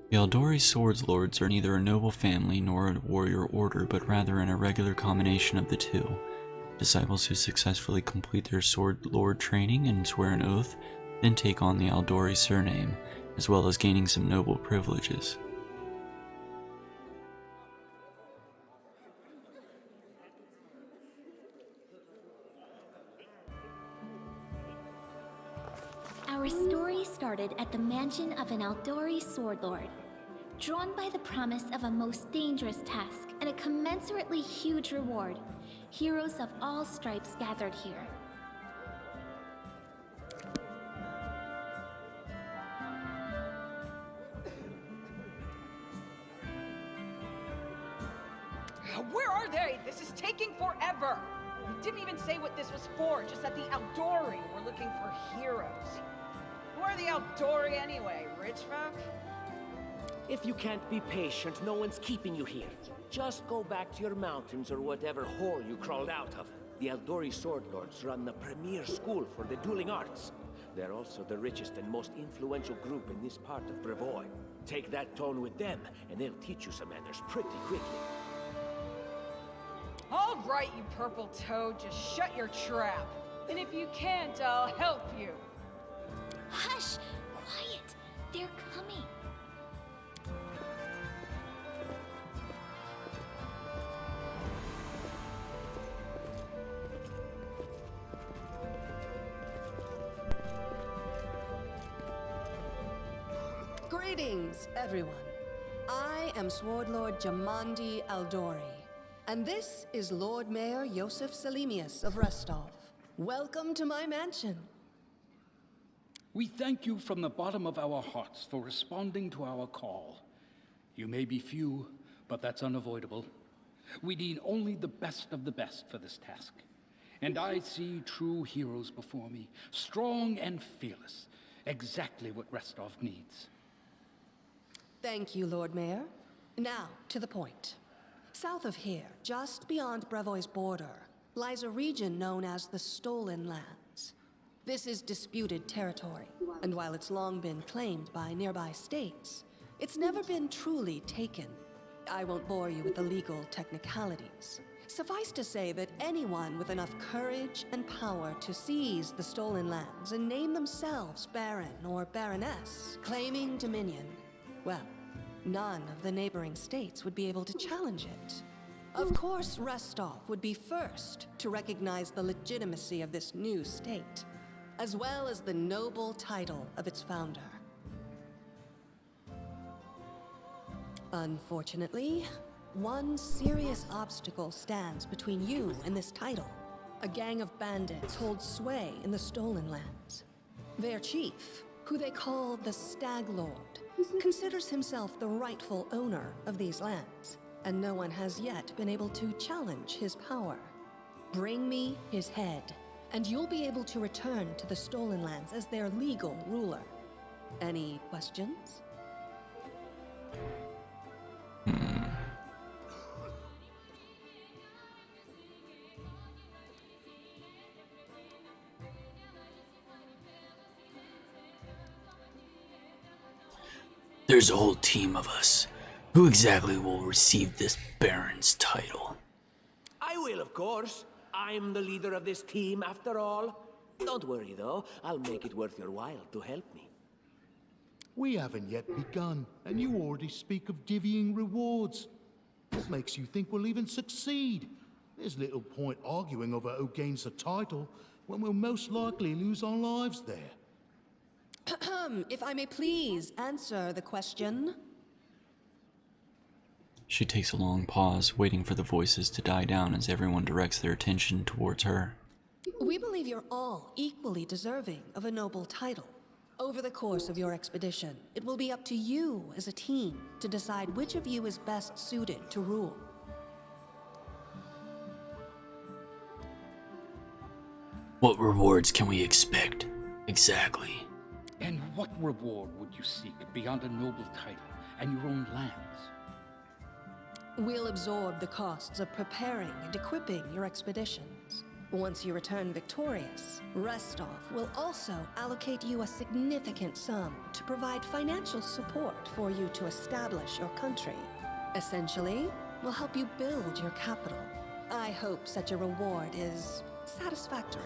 The Aldori Swords Lords are neither a noble family nor a warrior order, but rather an irregular combination of the two. Disciples who successfully complete their Sword Lord training and swear an oath, then take on the Aldori surname, as well as gaining some noble privileges. Our story started at the mansion of an Aldori sword lord. Drawn by the promise of a most dangerous task and a commensurately huge reward, heroes of all stripes gathered here. Where are they? This is taking forever! You didn't even say what this was for, just that the Aldori were looking for heroes. Who are the Aldori anyway, rich folk? If you can't be patient, no one's keeping you here. Just go back to your mountains or whatever hole you crawled out of. The Aldori Sword Lords run the premier school for the dueling arts. They're also the richest and most influential group in this part of Brevoy. Take that tone with them, and they'll teach you some manners pretty quickly. All right, you purple toad, just shut your trap. And if you can't, I'll help you. Hush! Quiet! They're coming. Greetings, everyone. I am Sword Lord Jamandi Aldori, and this is Lord Mayor Yosef Salimius of Restov. Welcome to my mansion. We thank you from the bottom of our hearts for responding to our call. You may be few, but that's unavoidable. We need only the best of the best for this task. And I see true heroes before me, strong and fearless, exactly what Restov needs. Thank you, Lord Mayor. Now, to the point. South of here, just beyond Brevoy's border, lies a region known as the Stolen Lands. This is disputed territory, and while it's long been claimed by nearby states, it's never been truly taken. I won't bore you with the legal technicalities. Suffice to say that anyone with enough courage and power to seize the Stolen Lands and name themselves Baron or Baroness, claiming dominion, well, none of the neighboring states would be able to challenge it. Of course, Restov would be first to recognize the legitimacy of this new state, as well as the noble title of its founder. Unfortunately, one serious obstacle stands between you and this title. A gang of bandits holds sway in the Stolen Lands. Their chief, who they call the Stag Lord, considers himself the rightful owner of these lands, and no one has yet been able to challenge his power. Bring me his head, and you'll be able to return to the Stolen Lands as their legal ruler. Any questions? There's a whole team of us. Who exactly will receive this Baron's title? I will, of course. I'm the leader of this team, after all. Don't worry, though. I'll make it worth your while to help me. We haven't yet begun, and you already speak of divvying rewards. What makes you think we'll even succeed? There's little point arguing over who gains the title when we'll most likely lose our lives there. If I may please answer the question. She takes a long pause, waiting for the voices to die down as everyone directs their attention towards her. We believe you're all equally deserving of a noble title. Over the course of your expedition, it will be up to you as a team to decide which of you is best suited to rule. What rewards can we expect? Exactly. And what reward would you seek beyond a noble title and your own lands? We'll absorb the costs of preparing and equipping your expeditions. Once you return victorious, Restov will also allocate you a significant sum to provide financial support for you to establish your country. Essentially, will help you build your capital. I hope such a reward is satisfactory.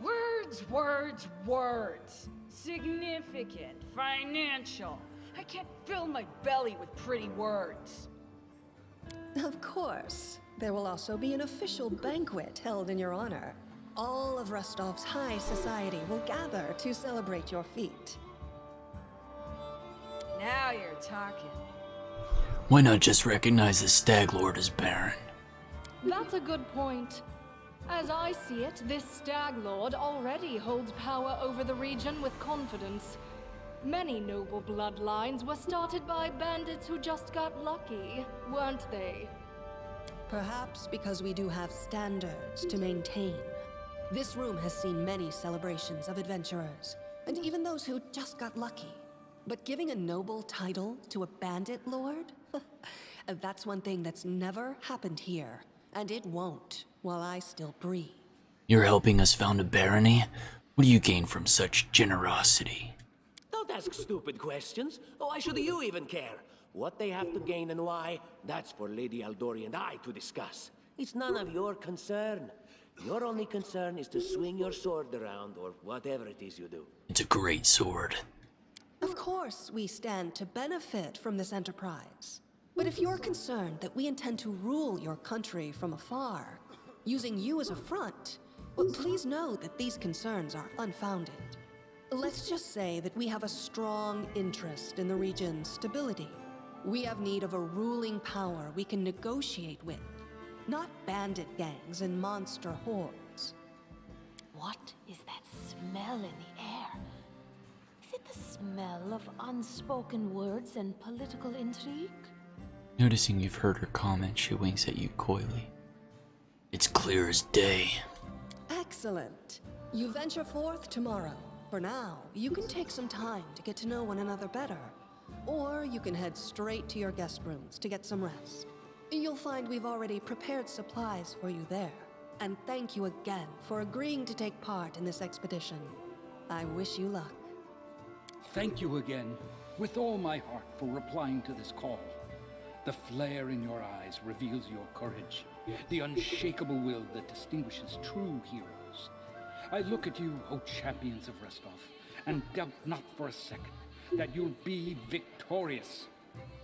Words, words, words. Significant, financial. I can't fill my belly with pretty words. Of course. There will also be an official banquet held in your honor. All of Rostov's high society will gather to celebrate your feat. Now you're talking. Why not just recognize the Stag Lord as Baron? That's a good point. As I see it, this Stag Lord already holds power over the region with confidence. Many noble bloodlines were started by bandits who just got lucky, weren't they? Perhaps because we do have standards to maintain. This room has seen many celebrations of adventurers, and even those who just got lucky. But giving a noble title to a bandit lord? That's one thing that's never happened here, and it won't while I still breathe. You're helping us found a barony? What do you gain from such generosity? Don't ask stupid questions. Why should you even care? What they have to gain and why, that's for Lady Aldori and I to discuss. It's none of your concern. Your only concern is to swing your sword around, or whatever it is you do. It's a great sword. Of course, we stand to benefit from this enterprise. But if you're concerned that we intend to rule your country from afar, using you as a front, well, please know that these concerns are unfounded. Let's just say that we have a strong interest in the region's stability. We have need of a ruling power we can negotiate with, not bandit gangs and monster hordes. What is that smell in the air? Is it the smell of unspoken words and political intrigue? Noticing you've heard her comment, she winks at you coyly. It's clear as day. Excellent. You venture forth tomorrow. For now, you can take some time to get to know one another better. Or you can head straight to your guest rooms to get some rest. You'll find we've already prepared supplies for you there. And thank you again for agreeing to take part in this expedition. I wish you luck. Thank you again, with all my heart, for replying to this call. The flare in your eyes reveals your courage, the unshakable will that distinguishes true heroes. I look at you, O champions of Restov, and doubt not for a second that you'll be victorious.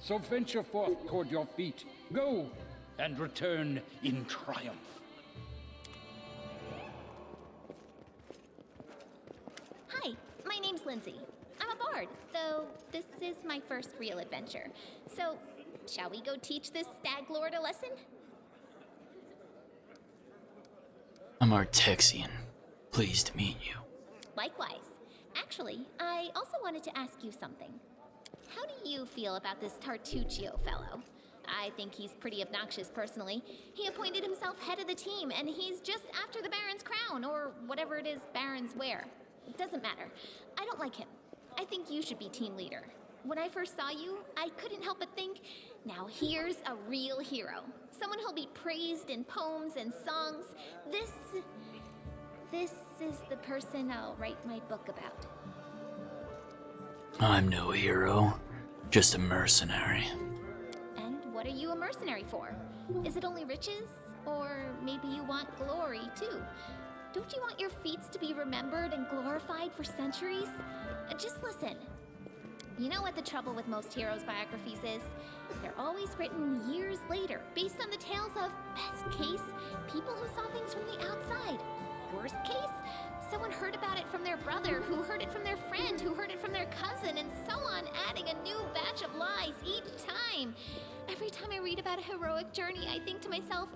So venture forth toward your feet. Go, and return in triumph. Hi, my name's Lindsay. I'm a bard, though this is my first real adventure. So, shall we go teach this Stag Lord a lesson? I'm Artexian. Pleased to meet you. Likewise. Actually, I also wanted to ask you something. How do you feel about this Tartuccio fellow? I think he's pretty obnoxious personally. He appointed himself head of the team, and he's just after the Baron's crown, or whatever it is barons wear. It doesn't matter. I don't like him. I think you should be team leader. When I first saw you, I couldn't help but think, now here's a real hero. Someone who'll be praised in poems and songs. This is the person I'll write my book about. I'm no hero, just a mercenary. And what are you a mercenary for? Is it only riches? Or maybe you want glory, too? Don't you want your feats to be remembered and glorified for centuries? Just listen. You know what the trouble with most heroes' biographies is? They're always written years later, based on the tales of, best case, people who saw things from the outside. Worst case, someone heard about it from their brother, who heard it from their friend, who heard it from their cousin, and so on, adding a new batch of lies each time. Every time I read about a heroic journey, I think to myself,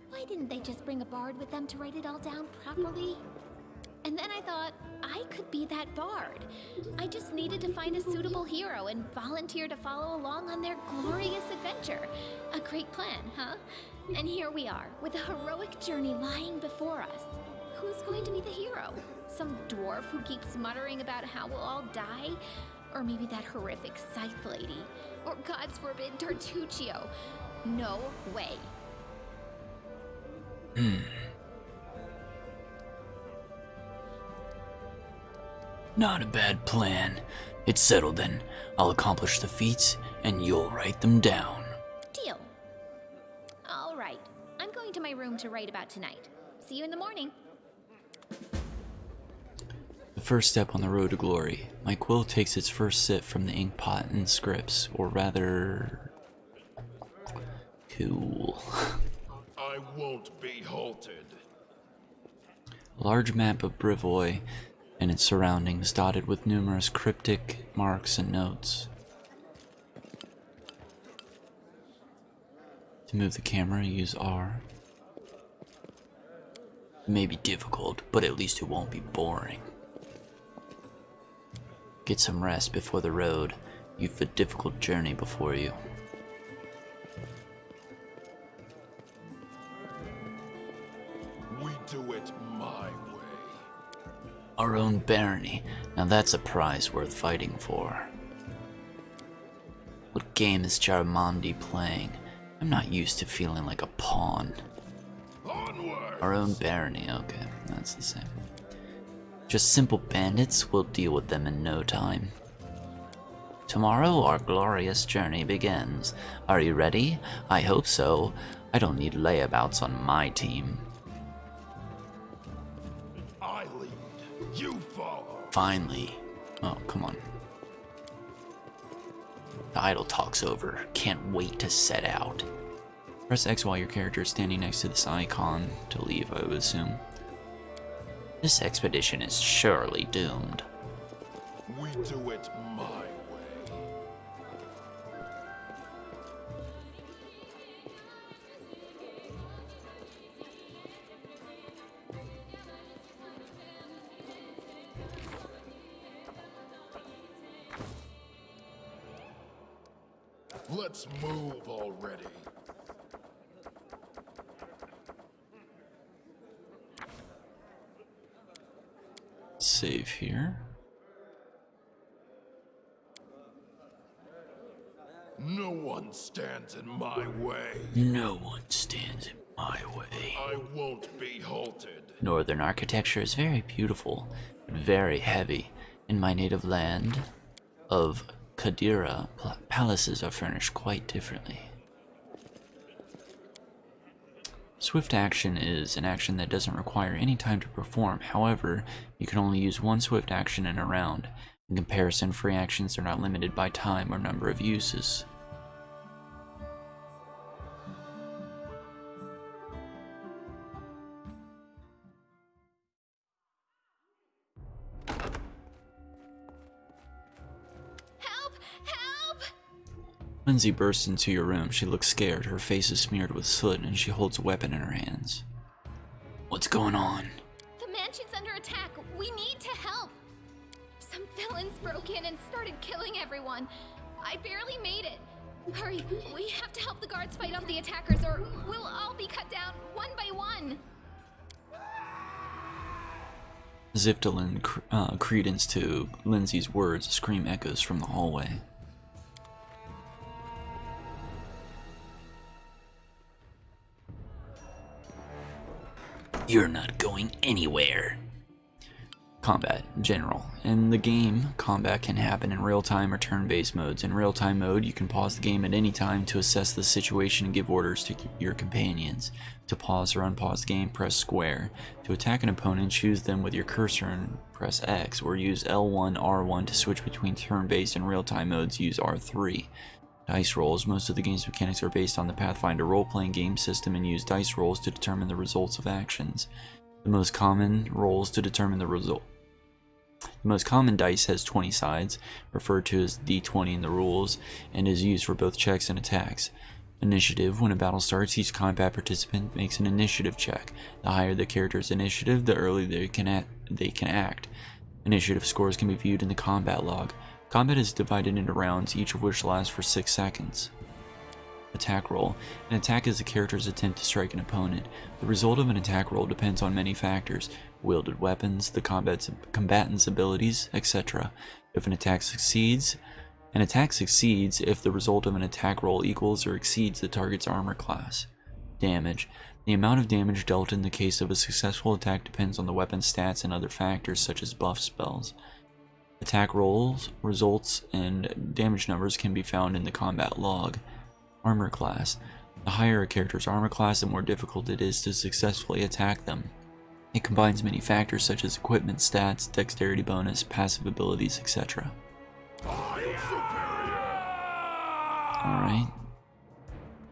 why didn't they just bring a bard with them to write it all down properly? And then I thought, I could be that bard. I just needed to find a suitable hero and volunteer to follow along on their glorious adventure. A great plan, huh? And here we are, with a heroic journey lying before us. Who's going to be the hero? Some dwarf who keeps muttering about how we'll all die? Or maybe that horrific scythe lady? Or, God's forbid, Tartuccio? No way. Not a bad plan. It's settled then. I'll accomplish the feats, and you'll write them down. Deal. All right. I'm going to my room to write about tonight. See you in the morning. The first step on the road to glory. My quill takes its first sip from the ink pot and scripts, or rather... cool. I won't be halted. A large map of Brivoy and its surroundings dotted with numerous cryptic marks and notes. To move the camera, use R. It may be difficult, but at least it won't be boring. Get some rest before the road. You've a difficult journey before you. We do it my way. Our own barony. Now that's a prize worth fighting for. What game is Jamandi playing? I'm not used to feeling like a pawn. Onward! Our own barony, okay, that's the same. Just simple bandits, we'll deal with them in no time. Tomorrow our glorious journey begins. Are you ready? I hope so. I don't need layabouts on my team. I lead, you follow. Finally. Oh, come on. The idle talk's over. Can't wait to set out. Press X while your character is standing next to this icon to leave, I would assume. This expedition is surely doomed. We do it my way. Let's move already. Save here. No one stands in my way. No one stands in my way. I won't be halted. Northern architecture is very beautiful, but very heavy. In my native land of Kadira, palaces are furnished quite differently. Swift action is an action that doesn't require any time to perform. However, you can only use one swift action in a round. In comparison, free actions are not limited by time or number of uses. Help! Help! Lindsay bursts into your room. She looks scared. Her face is smeared with soot, and she holds a weapon in her hands. What's going on? The mansion's under attack. We need to help. Some villains broke in and started killing everyone. I barely made it. Hurry, we have to help the guards fight off the attackers or we'll all be cut down one by one. As if to lend credence to Lindsay's words, a scream echoes from the hallway. You're not going anywhere. Combat, general. In the game, combat can happen in real-time or turn-based modes. In real-time mode, you can pause the game at any time to assess the situation and give orders to your companions. To pause or unpause the game, press square. To attack an opponent, choose them with your cursor and press X, or use L1, R1 to switch between turn-based and real-time modes, use R3. Dice rolls. Most of the game's mechanics are based on the Pathfinder role-playing game system and use dice rolls to determine the results of actions. The most common rolls to determine the result. The most common dice has 20 sides, referred to as D20 in the rules, and is used for both checks and attacks. Initiative. When a battle starts, each combat participant makes an initiative check. The higher the character's initiative, the earlier they can act. Initiative scores can be viewed in the combat log. Combat is divided into rounds, each of which lasts for 6 seconds. Attack roll. An attack is the character's attempt to strike an opponent. The result of an attack roll depends on many factors: wielded weapons, the combatant's abilities, etc. If an attack succeeds if the result of an attack roll equals or exceeds the target's armor class. Damage. The amount of damage dealt in the case of a successful attack depends on the weapon's stats and other factors such as buff spells. Attack rolls, results, and damage numbers can be found in the combat log. Armor class. The higher a character's armor class, the more difficult it is to successfully attack them. It combines many factors such as equipment, stats, dexterity bonus, passive abilities, etc. Alright.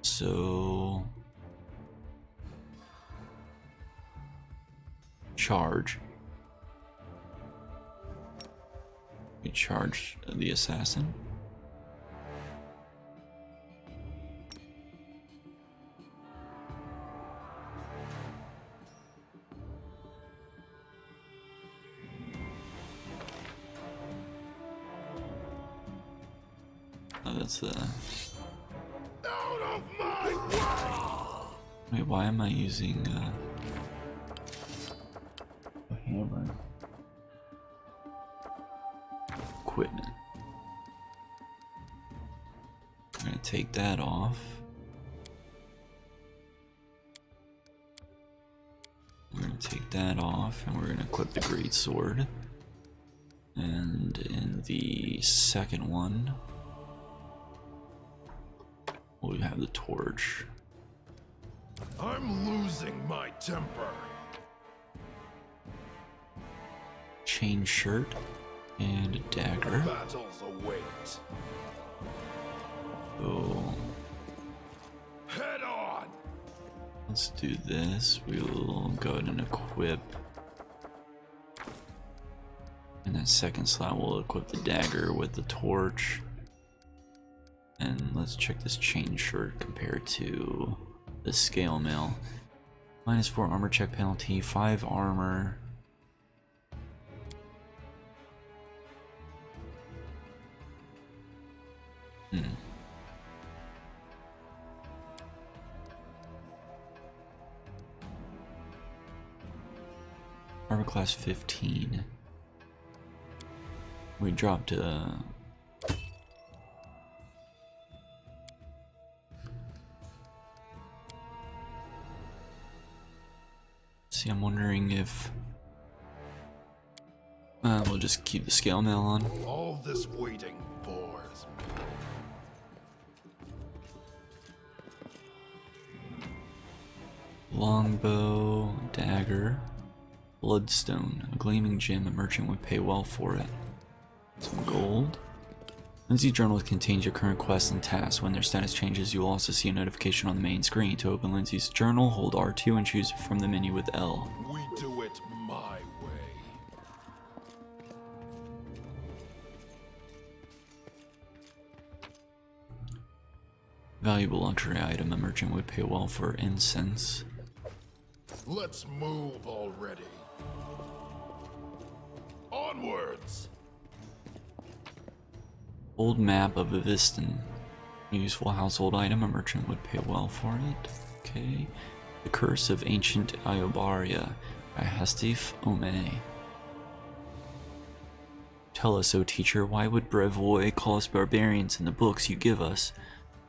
So... charge. We charge the assassin. Oh, that's the... Out of my way! Wait, why am I using a hammer? Equipment. I'm gonna take that off. We're gonna take that off, and we're gonna equip the great sword. And in the second one, we have the torch. I'm losing my temper. Chain shirt and a dagger. Battles await. So Head on! let's do this. We'll go ahead and equip. In that second slot, we'll equip the dagger with the torch. And let's check this chain shirt compared to the scale mail. -4 armor check penalty, 5 armor. Armor class 15. We dropped to see, I'm wondering if we'll just keep the scale mail on. All this waiting bores me. Longbow, dagger, bloodstone, a gleaming gem. A merchant would pay well for it. Some gold. Lindsay's journal contains your current quests and tasks. When their status changes, you will also see a notification on the main screen. To open Lindsay's journal, hold R2 and choose from the menu with L. We do it my way. Valuable luxury item. A merchant would pay well for incense. Let's move already. Onwards! Old map of Aviston. Useful household item. A merchant would pay well for it. Okay. The Curse of Ancient Iobaria by Hastif Ome. Tell us, O teacher, why would Brevoy call us barbarians in the books you give us?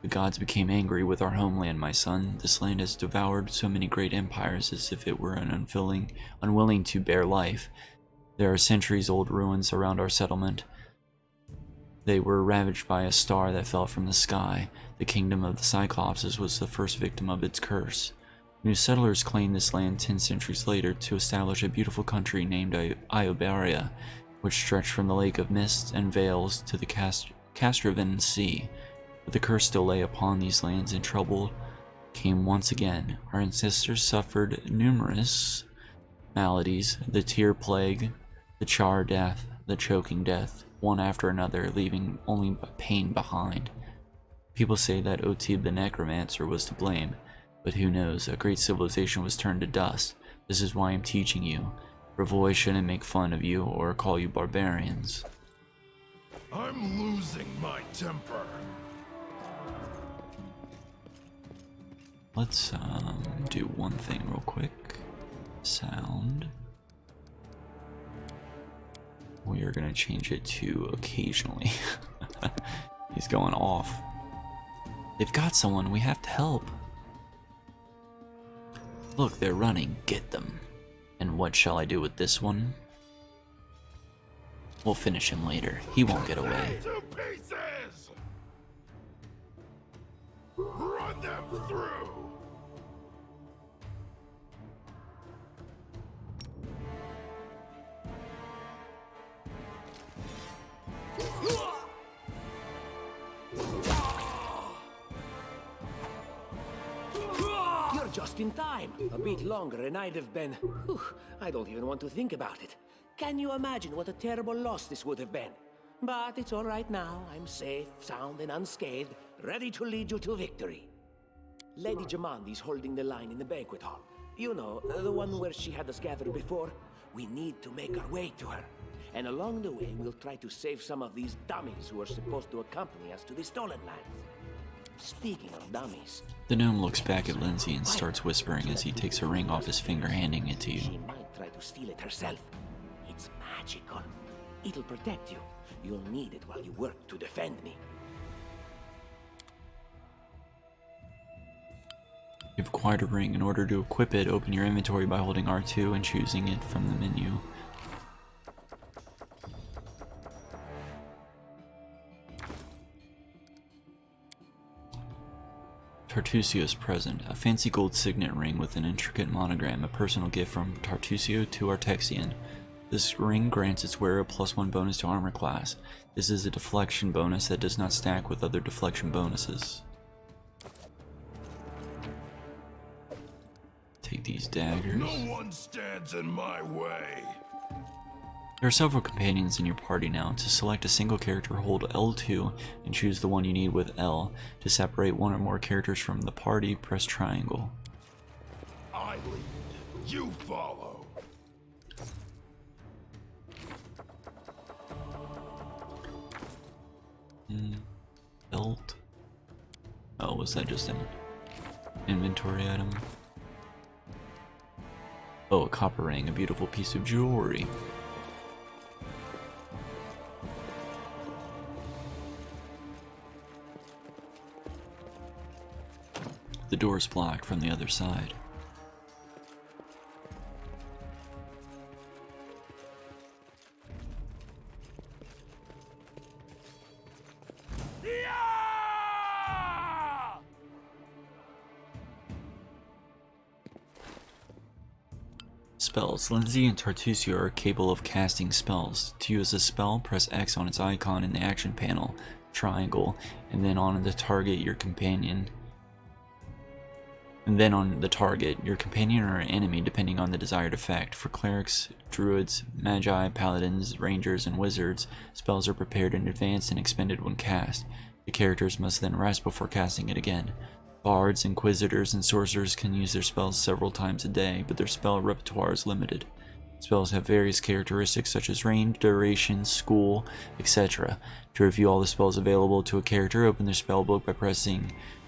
The gods became angry with our homeland, my son. This land has devoured so many great empires as if it were unwilling to bear life. There are centuries-old ruins around our settlement. They were ravaged by a star that fell from the sky. The kingdom of the Cyclopses was the first victim of its curse. New settlers claimed this land 10 centuries later to establish a beautiful country named Iobaria, which stretched from the Lake of Mists and Veils to the Castrovan Sea. But the curse still lay upon these lands, and trouble came once again. Our ancestors suffered numerous maladies: the tear plague, the char death, the choking death, one after another, leaving only pain behind. People say that Otib the Necromancer was to blame, but who knows? A great civilization was turned to dust. This is why I'm teaching you. Brevoy shouldn't make fun of you or call you barbarians. I'm losing my temper. Let's do one thing real quick. Sound. We are gonna change it to occasionally. He's going off. They've got someone. We have to help. Look, they're running. Get them. And what shall I do with this one? We'll finish him later. He won't get away. To pieces! Run them through! You're just in time. A bit longer and I'd have been... Whew, I don't even want to think about it. Can you imagine what a terrible loss this would have been? But it's all right now. I'm safe, sound, and unscathed, ready to lead you to victory. Lady Jamandi's holding the line in the banquet hall. You know, the one where she had us gathered before. We need to make our way to her. And along the way, we'll try to save some of these dummies who are supposed to accompany us to the stolen lands. Speaking of dummies... The gnome looks back at Lindsay and starts whispering as he takes a ring off his finger, handing it to you. She might try to steal it herself. It's magical. It'll protect you. You'll need it while you work to defend me. You've acquired a ring. In order to equip it, open your inventory by holding R2 and choosing it from the menu. Tartusio's present. A fancy gold signet ring with an intricate monogram, a personal gift from Tartusio to Artexian. This ring grants its wearer a +1 bonus to armor class. This is a deflection bonus that does not stack with other deflection bonuses. Take these daggers. No one stands in my way. There are several companions in your party now. To select a single character, hold L2 and choose the one you need with L. To separate one or more characters from the party, press triangle. I lead. You follow. Belt. Oh, was that just an inventory item? Oh, a copper ring, a beautiful piece of jewelry. The door is blocked from the other side. Spells. Lindsay and Tartusio are capable of casting spells. To use a spell, press X on its icon in the action panel, triangle, and then on the target your companion. And then on the target, your companion or enemy depending on the desired effect. For clerics, druids, magi, paladins, rangers, and wizards, spells are prepared in advance and expended when cast. The characters must then rest before casting it again. Bards, inquisitors, and sorcerers can use their spells several times a day, but their spell repertoire is limited. Spells have various characteristics such as range, duration, school, etc. To review all the spells available to a character, open their spellbook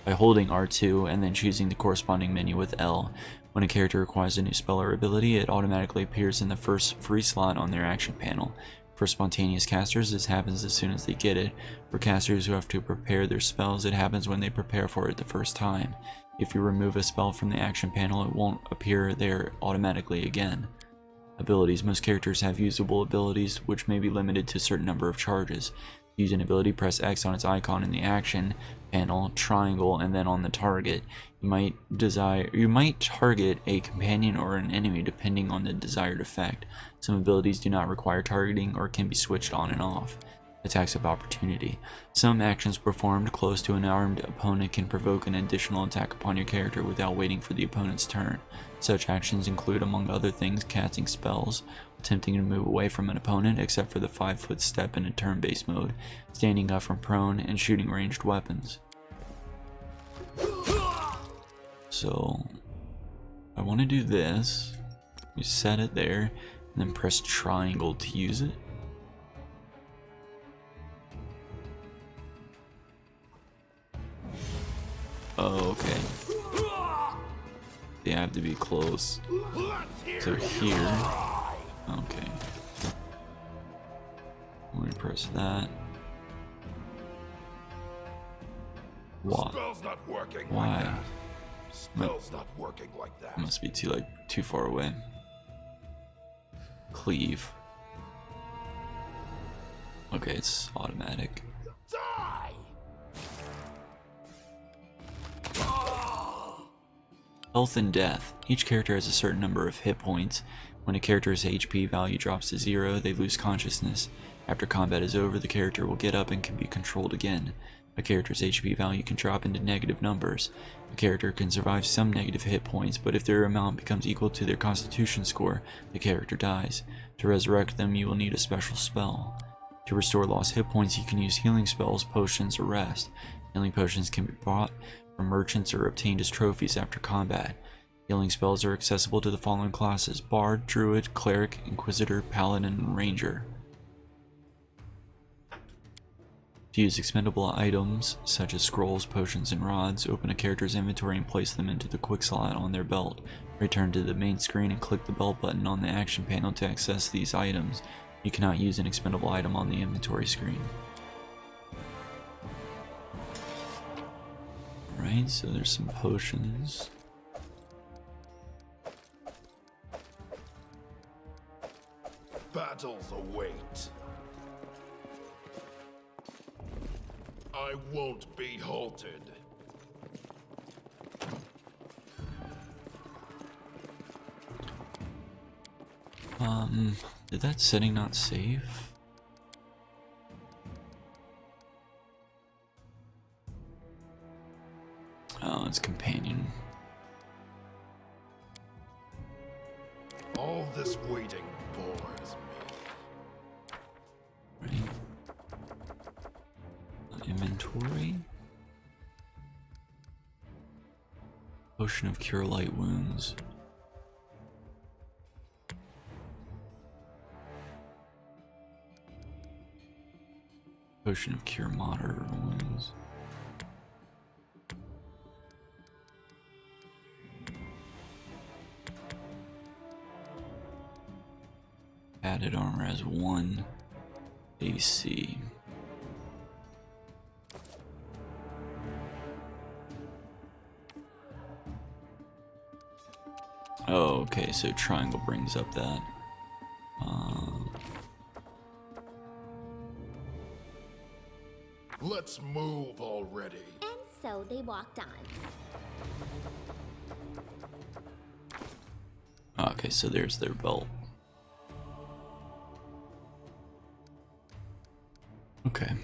by holding R2 and then choosing the corresponding menu with L. When a character acquires a new spell or ability, it automatically appears in the first free slot on their action panel. For spontaneous casters, this happens as soon as they get it. For casters who have to prepare their spells, it happens when they prepare for it the first time. If you remove a spell from the action panel, it won't appear there automatically again. Abilities. Most characters have usable abilities, which may be limited to a certain number of charges. To use an ability, press X on its icon in the action panel, triangle, and then on the target. You might target a companion or an enemy depending on the desired effect. Some abilities do not require targeting or can be switched on and off. Attacks of opportunity. Some actions performed close to an armed opponent can provoke an additional attack upon your character without waiting for the opponent's turn. Such actions include, among other things, casting spells, attempting to move away from an opponent except for the 5-foot step in a turn-based mode, standing up from prone, and shooting ranged weapons. So, I want to do this. You set it there, and then press triangle to use it. Oh, okay. They have to be close. So here. Okay. Let me press that. Why? Spell's not working Why? like that. Spell's not working like that. Must be too far away. Cleave. Okay, it's automatic. Die! Health and death. Each character has a certain number of hit points. When a character's HP value drops to 0, they lose consciousness. After combat is over, the character will get up and can be controlled again. A character's HP value can drop into negative numbers. A character can survive some negative hit points, but if their amount becomes equal to their constitution score, the character dies. To resurrect them, you will need a special spell. To restore lost hit points, you can use healing spells, potions, or rest. Healing potions can be bought from merchants or obtained as trophies after combat. Healing spells are accessible to the following classes: Bard, Druid, Cleric, Inquisitor, Paladin, and Ranger. To use expendable items, such as scrolls, potions, and rods, open a character's inventory and place them into the quick slot on their belt. Return to the main screen and click the belt button on the action panel to access these items. You cannot use an expendable item on the inventory screen. Alright, so there's some potions. Battles await. I won't be halted. Did that setting not save? Oh, it's companion. All this waiting bores me. Right. Inventory. Potion of Cure Light Wounds. Potion of Cure Moderate Wounds. Added armor has 1 AC. Oh, okay, so triangle brings up that. Let's move already. And so they walked on. Okay, so there's their belt. Okay.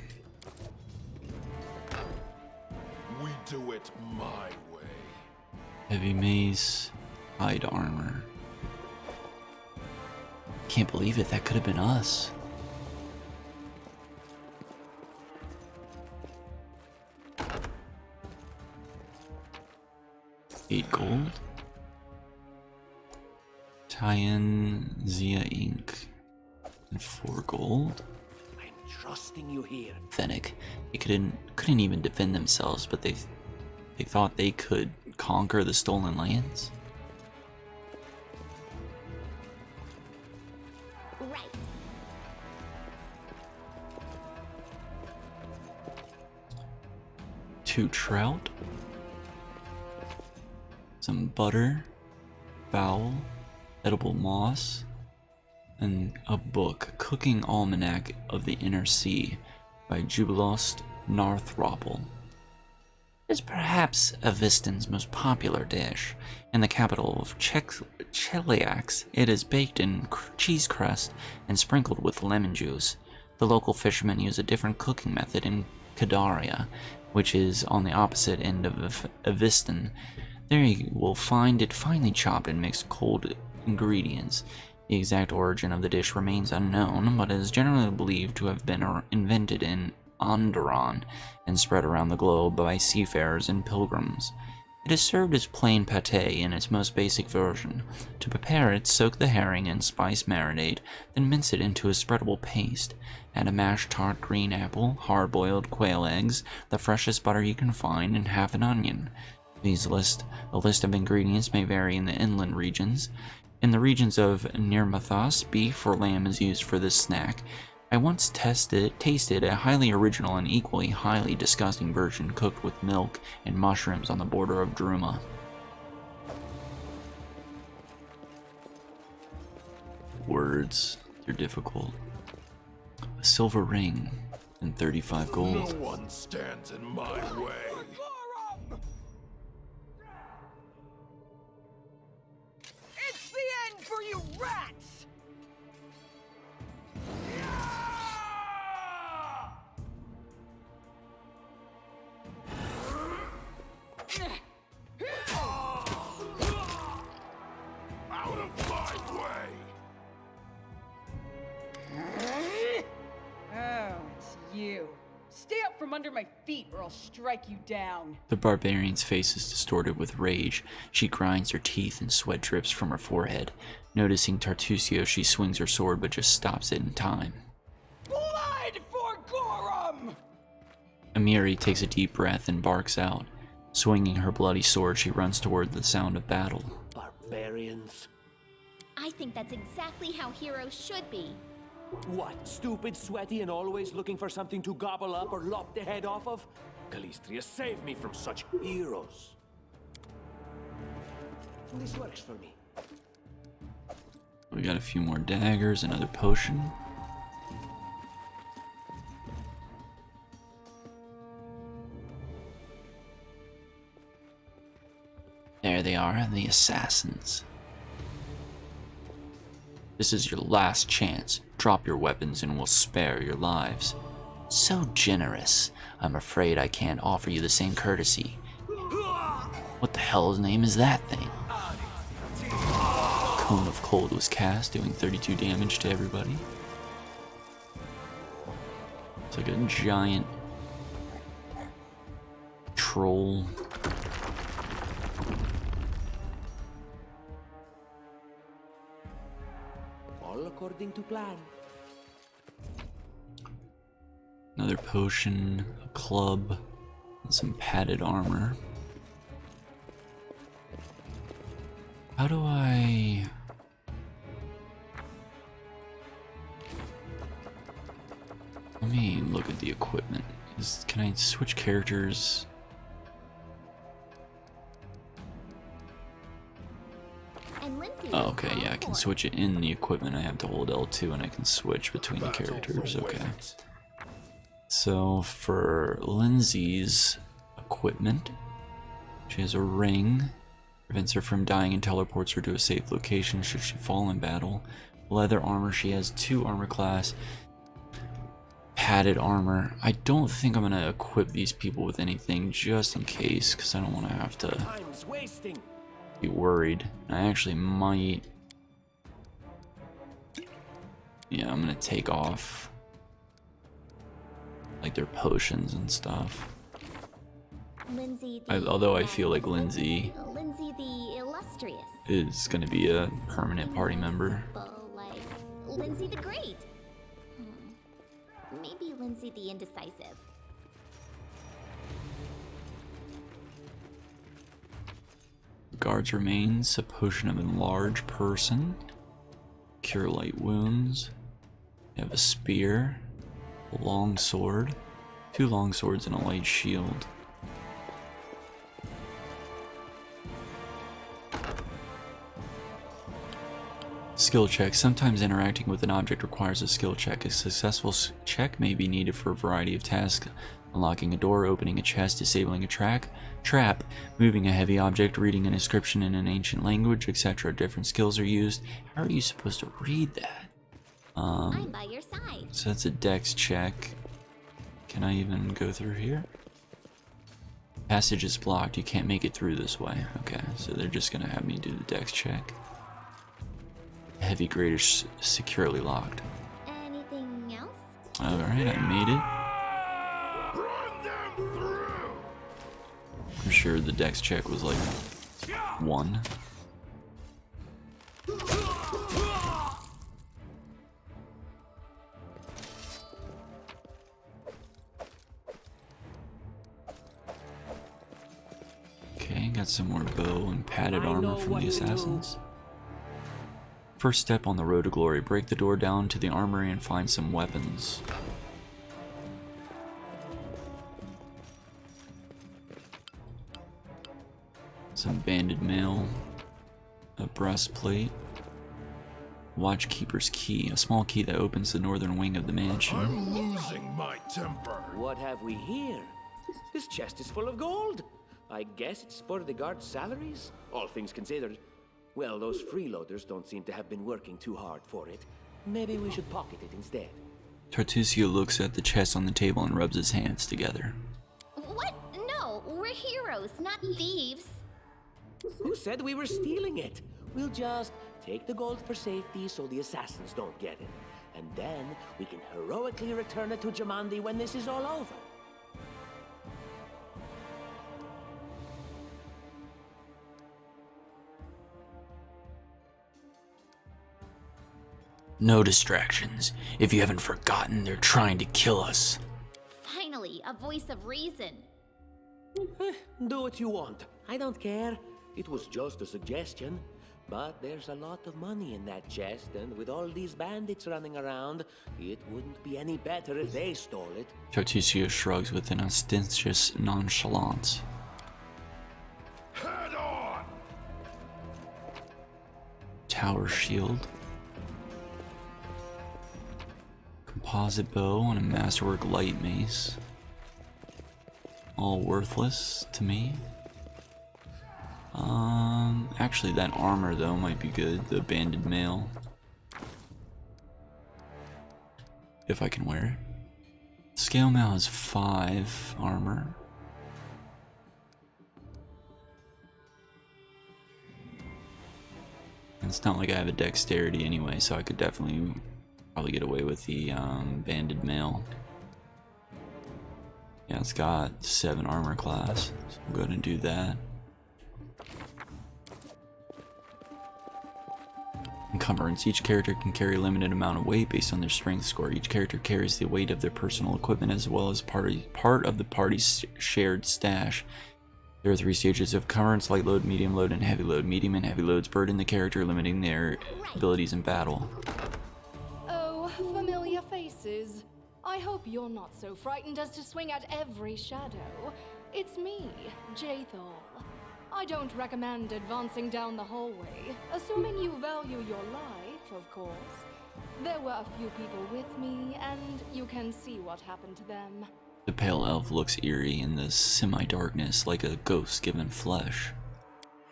We do it my way. Heavy mace, hide armor. Can't believe it, that could have been us. $8 gold. Tie-in Zia ink. And 4 gold. I'm trusting you here. Pathetic. They couldn't even defend themselves, but they thought they could conquer the stolen lands. Right. Two trout. Some butter. Fowl. Edible moss. And a book, Cooking Almanac of the Inner Sea by Jubilost Narthropple. It is perhaps Aviston's most popular dish. In the capital of Cheliax, it is baked in cheese crust and sprinkled with lemon juice. The local fishermen use a different cooking method in Kadaria, which is on the opposite end of Aviston. There you will find it finely chopped and mixed cold ingredients. The exact origin of the dish remains unknown, but is generally believed to have been invented in Onderon and spread around the globe by seafarers and pilgrims. It is served as plain pâté in its most basic version. To prepare it, soak the herring in spice marinade, then mince it into a spreadable paste. Add a mashed tart green apple, hard-boiled quail eggs, the freshest butter you can find, and half an onion. The list of ingredients may vary in the inland regions. In the regions of Nirmathas, beef or lamb is used for this snack. I once tasted a highly original and equally highly disgusting version cooked with milk and mushrooms on the border of Druma. Words, they're difficult. A silver ring and 35 gold. No one stands in my way. It's the end for you rats! Out of my way! Oh, it's you. Stay up from under my feet or I'll strike you down. The barbarian's face is distorted with rage. She grinds her teeth and sweat drips from her forehead. Noticing Tartusio, she swings her sword but just stops it in time. Blood for Gorum! Amiri takes a deep breath and barks out. Swinging her bloody sword, she runs toward the sound of battle. Barbarians. I think that's exactly how heroes should be. What, stupid, sweaty, and always looking for something to gobble up or lop the head off of? Calistria, save me from such heroes. This works for me. We got a few more daggers, another potion. There they are, the assassins. This is your last chance. Drop your weapons and we'll spare your lives. So generous. I'm afraid I can't offer you the same courtesy. What the hell's name is that thing? Cone of Cold was cast, doing 32 damage to everybody. It's like a giant troll. All according to plan. Another potion, a club, and some padded armor. How do I... Let me look at the equipment. Can I switch characters? And Lindsay Oh, okay, yeah, I can switch it in the equipment. I have to hold L2 and I can switch between the characters. Okay. So for Lindsay's equipment, she has a ring, prevents her from dying and teleports her to a safe location should she fall in battle. Leather armor, she has 2 armor class. Padded armor. I don't think I'm gonna equip these people with anything just in case, because I don't want to have to Time's wasting. be worried. I actually might. Yeah, I'm gonna take off like their potions and stuff. Lindsay Although I feel like Lindsay Lindsay the illustrious. is gonna be a permanent party member. Like Lindsay the Great. Maybe Lindsay the Indecisive. Guard's remains, a potion of enlarge person, cure light wounds. You have a spear, a long sword, 2 long swords, and a light shield. Skill check. Sometimes interacting with an object requires a skill check. A successful check may be needed for a variety of tasks. Unlocking a door, opening a chest, disabling a trap, moving a heavy object, reading an inscription in an ancient language, etc. Different skills are used. How are you supposed to read that? I'm by your side. So that's a dex check. Can I even go through here? Passage is blocked. You can't make it through this way. Okay, so they're just gonna have me do the dex check. Heavy grade is securely locked. Anything else? Alright, I made it. I'm sure the dex check was like 1. Okay, got some more bow and padded armor from the assassins. First step on the road to glory, break the door down to the armory and find some weapons. Some banded mail, a breastplate, Watchkeeper's Key, a small key that opens the northern wing of the mansion. I'm losing my temper. What have we here? This chest is full of gold. I guess it's for the guards' salaries, all things considered. Well, those freeloaders don't seem to have been working too hard for it. Maybe we should pocket it instead. Tartusio looks at the chest on the table and rubs his hands together. What? No, we're heroes, not thieves. Who said we were stealing it? We'll just take the gold for safety so the assassins don't get it. And then we can heroically return it to Jamandi when this is all over. No distractions. If you haven't forgotten, they're trying to kill us. Finally, a voice of reason. Do what you want. I don't care. It was just a suggestion. But there's a lot of money in that chest, and with all these bandits running around, it wouldn't be any better if they stole it. Tartusio shrugs with an ostentatious nonchalance. Head on! Tower shield. Composite bow and a masterwork light mace. All worthless to me. Actually that armor though might be good, the banded mail. If I can wear it. Scale mail has 5 armor. It's not like I have a dexterity anyway, so I could definitely probably get away with the banded mail. Yeah, it's got 7 armor class, so I'm going to do that. Encumbrance. Each character can carry a limited amount of weight based on their strength score. Each character carries the weight of their personal equipment as well as part of the party's shared stash. There are 3 stages of encumbrance: light load, medium load, and heavy load. Medium and heavy loads burden the character, limiting their abilities in battle. Oh, familiar faces. I hope you're not so frightened as to swing at every shadow. It's me, Jathal. I don't recommend advancing down the hallway, assuming you value your life, of course. There were a few people with me, and you can see what happened to them. The pale elf looks eerie in the semi-darkness, like a ghost given flesh.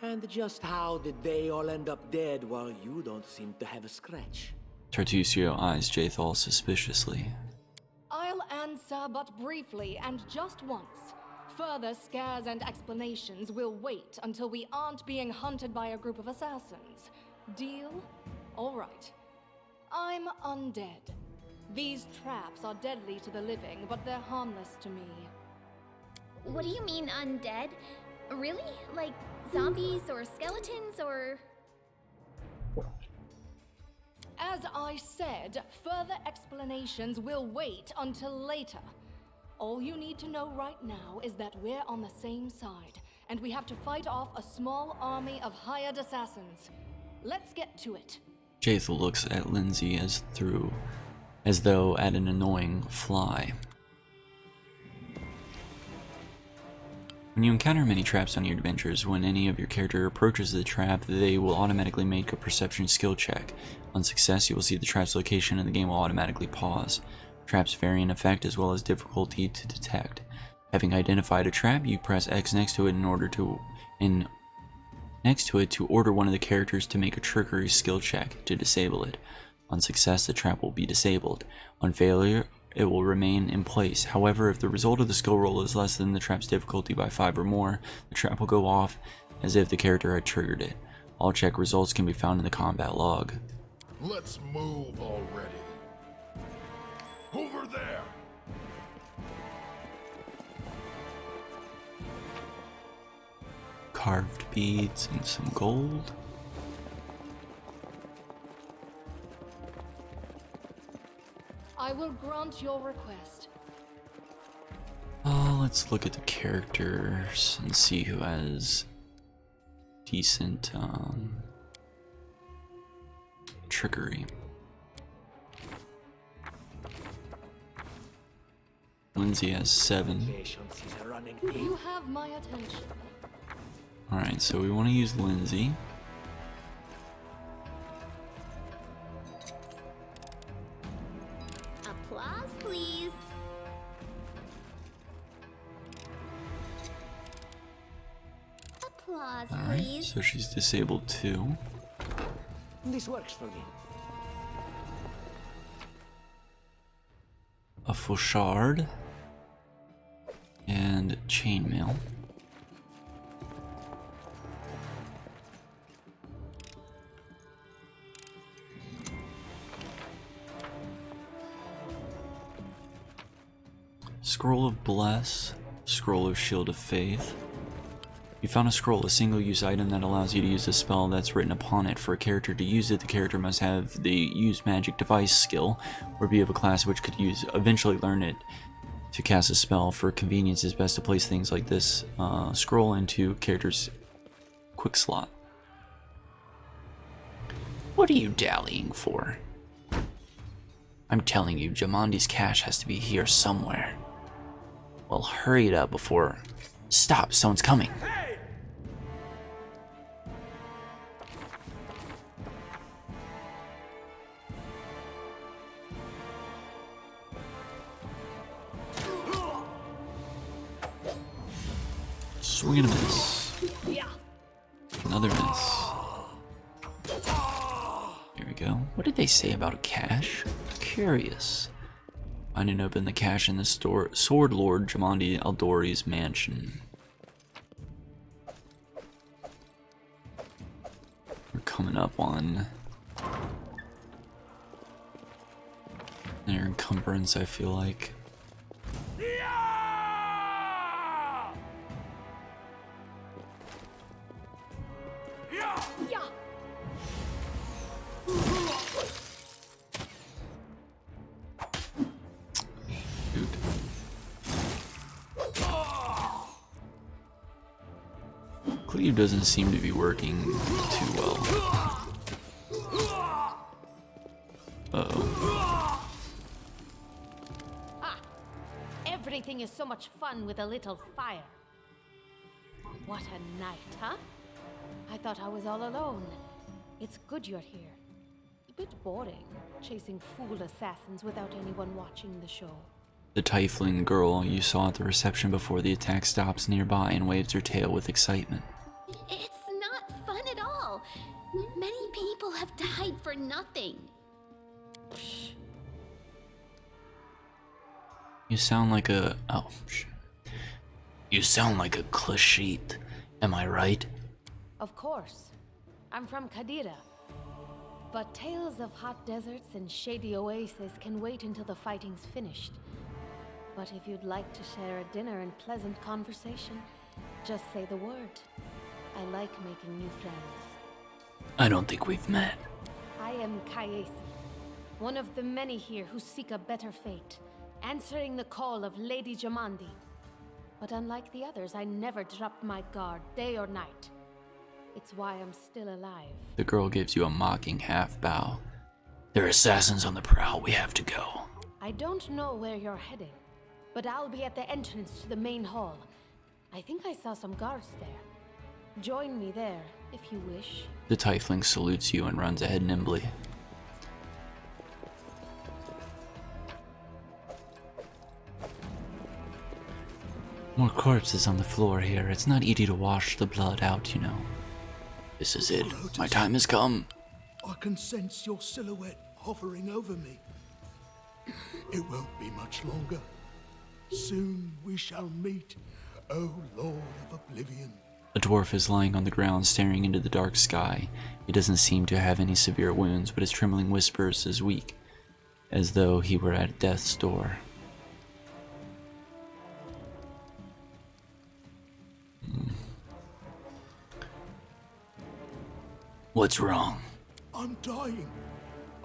And just how did they all end up dead while you don't seem to have a scratch? Tartusio eyes Jathal suspiciously. I'll answer but briefly and just once. Further scares and explanations will wait until we aren't being hunted by a group of assassins. Deal? All right. I'm undead. These traps are deadly to the living, but they're harmless to me. What do you mean undead? Really? Like zombies or skeletons or... As I said, further explanations will wait until later. All you need to know right now is that we're on the same side, and we have to fight off a small army of hired assassins. Let's get to it. Jathal looks at Lindsay as though at an annoying fly. When you encounter many traps on your adventures, when any of your character approaches the trap, they will automatically make a perception skill check. On success, you will see the trap's location and the game will automatically pause. Traps vary in effect as well as difficulty to detect. Having identified a trap, you press X next to it to order one of the characters to make a trickery skill check to disable it. On success, the trap will be disabled. On failure, it will remain in place. However, if the result of the skill roll is less than the trap's difficulty by 5 or more, the trap will go off as if the character had triggered it. All check results can be found in the combat log. Let's move already. Over there! Carved beads and some gold. I will grant your request. Let's look at the characters and see who has decent trickery. Lindsay has 7. You have my attention. Alright, so we want to use Lindsay. Applause, Alright, please. so she's disabled too. This works for me. A Fauchard and chainmail. Scroll of Bless, Scroll of Shield of Faith. You found a scroll, a single-use item that allows you to use a spell that's written upon it. For a character to use it, the character must have the Use Magic Device skill, or be of a class which could eventually learn it to cast a spell. For convenience, it's best to place things like this scroll into character's quick slot. What are you dallying for? I'm telling you, Jamandi's cache has to be here somewhere. Well, hurry it up before... Stop, someone's coming. Swing and a miss. Another miss. Here we go. What did they say about a cache? Curious. Find and open the cache in the Sword Lord Jamandi Aldori's mansion. We're coming up on their encumbrance, I feel like. Cleave doesn't seem to be working too well. Uh-oh. Ah, everything is so much fun with a little fire. What a night, huh? I thought I was all alone. It's good you're here. A bit boring, chasing fool assassins without anyone watching the show. The tiefling girl you saw at the reception before the attack stops nearby and waves her tail with excitement. It's not fun at all. Many people have died for nothing. You sound like a... oh, you sound like a Klashit. Am I right? Of course. I'm from Kadira. But tales of hot deserts and shady oases can wait until the fighting's finished. But if you'd like to share a dinner and pleasant conversation, just say the word. I like making new friends. I don't think we've met. I am Kayesi, one of the many here who seek a better fate, answering the call of Lady Jamandi. But unlike the others, I never dropped my guard, day or night. It's why I'm still alive. The girl gives you a mocking half bow. There are assassins on the prowl, we have to go. I don't know where you're heading, but I'll be at the entrance to the main hall. I think I saw some guards there. Join me there, if you wish. The tiefling salutes you and runs ahead nimbly. More corpses on the floor here. It's not easy to wash the blood out, you know. This is it. My time has come. I can sense your silhouette hovering over me. It won't be much longer. Soon we shall meet, O Lord of Oblivion. A dwarf is lying on the ground staring into the dark sky. He doesn't seem to have any severe wounds, but his trembling whispers is weak, as though he were at death's door. What's wrong? I'm dying.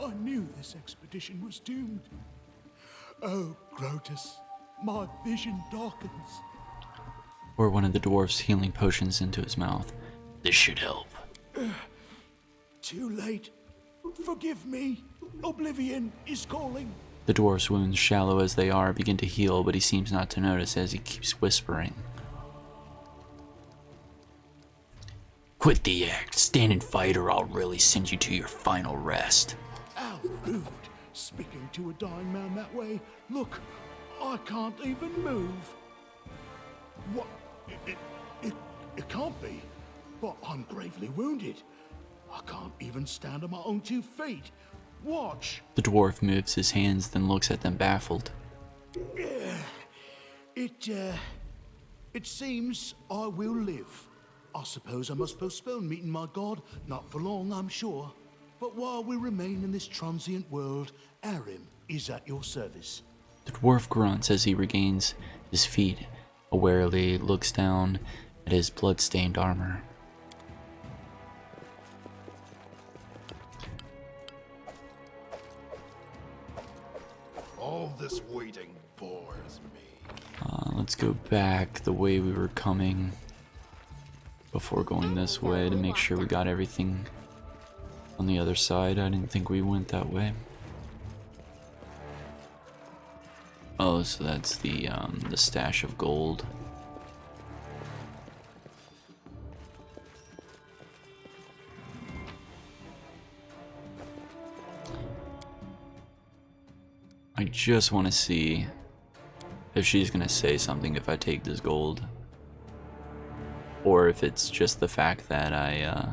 I knew this expedition was doomed. Oh, Grotus, my vision darkens. Pour one of the dwarf's healing potions into his mouth. This should help. Too late. Forgive me. Oblivion is calling. The dwarf's wounds, shallow as they are, begin to heal, but he seems not to notice as he keeps whispering. Quit the act. Stand and fight, or I'll really send you to your final rest. How rude, speaking to a dying man that way. Look, I can't even move. What? It can't be. but I'm gravely wounded. I can't even stand on my own 2 feet. Watch. The dwarf moves his hands, then looks at them baffled. It seems I will live. I suppose I must postpone meeting my god. Not for long, I'm sure. But while we remain in this transient world, Arim is at your service. The dwarf grunts as he regains his feet, awarely looks down at his blood-stained armor. All this waiting bores me. Let's go back the way we were coming before going this way to make sure we got everything on the other side. I didn't think we went that way. Oh, so that's the stash of gold. I just want to see if she's gonna say something if I take this gold, or if it's just the fact that I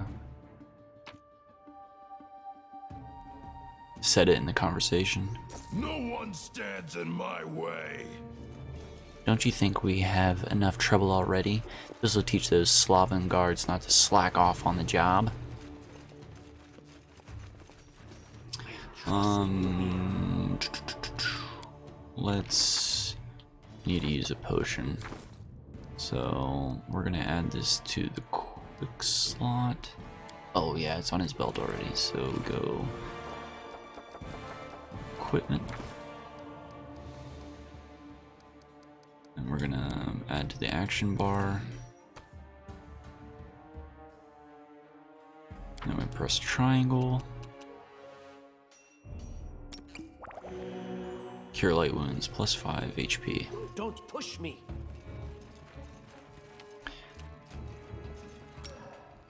said it in the conversation. No one stands in my way. Don't you think we have enough trouble already? This will teach those Slaven guards not to slack off on the job. Let's need to use a potion. So we're gonna add this to the quick slot. Oh yeah, it's on his belt already, so go equipment. And we're gonna add to the action bar. Then we press triangle. Cure light wounds, plus 5 HP. Don't push me.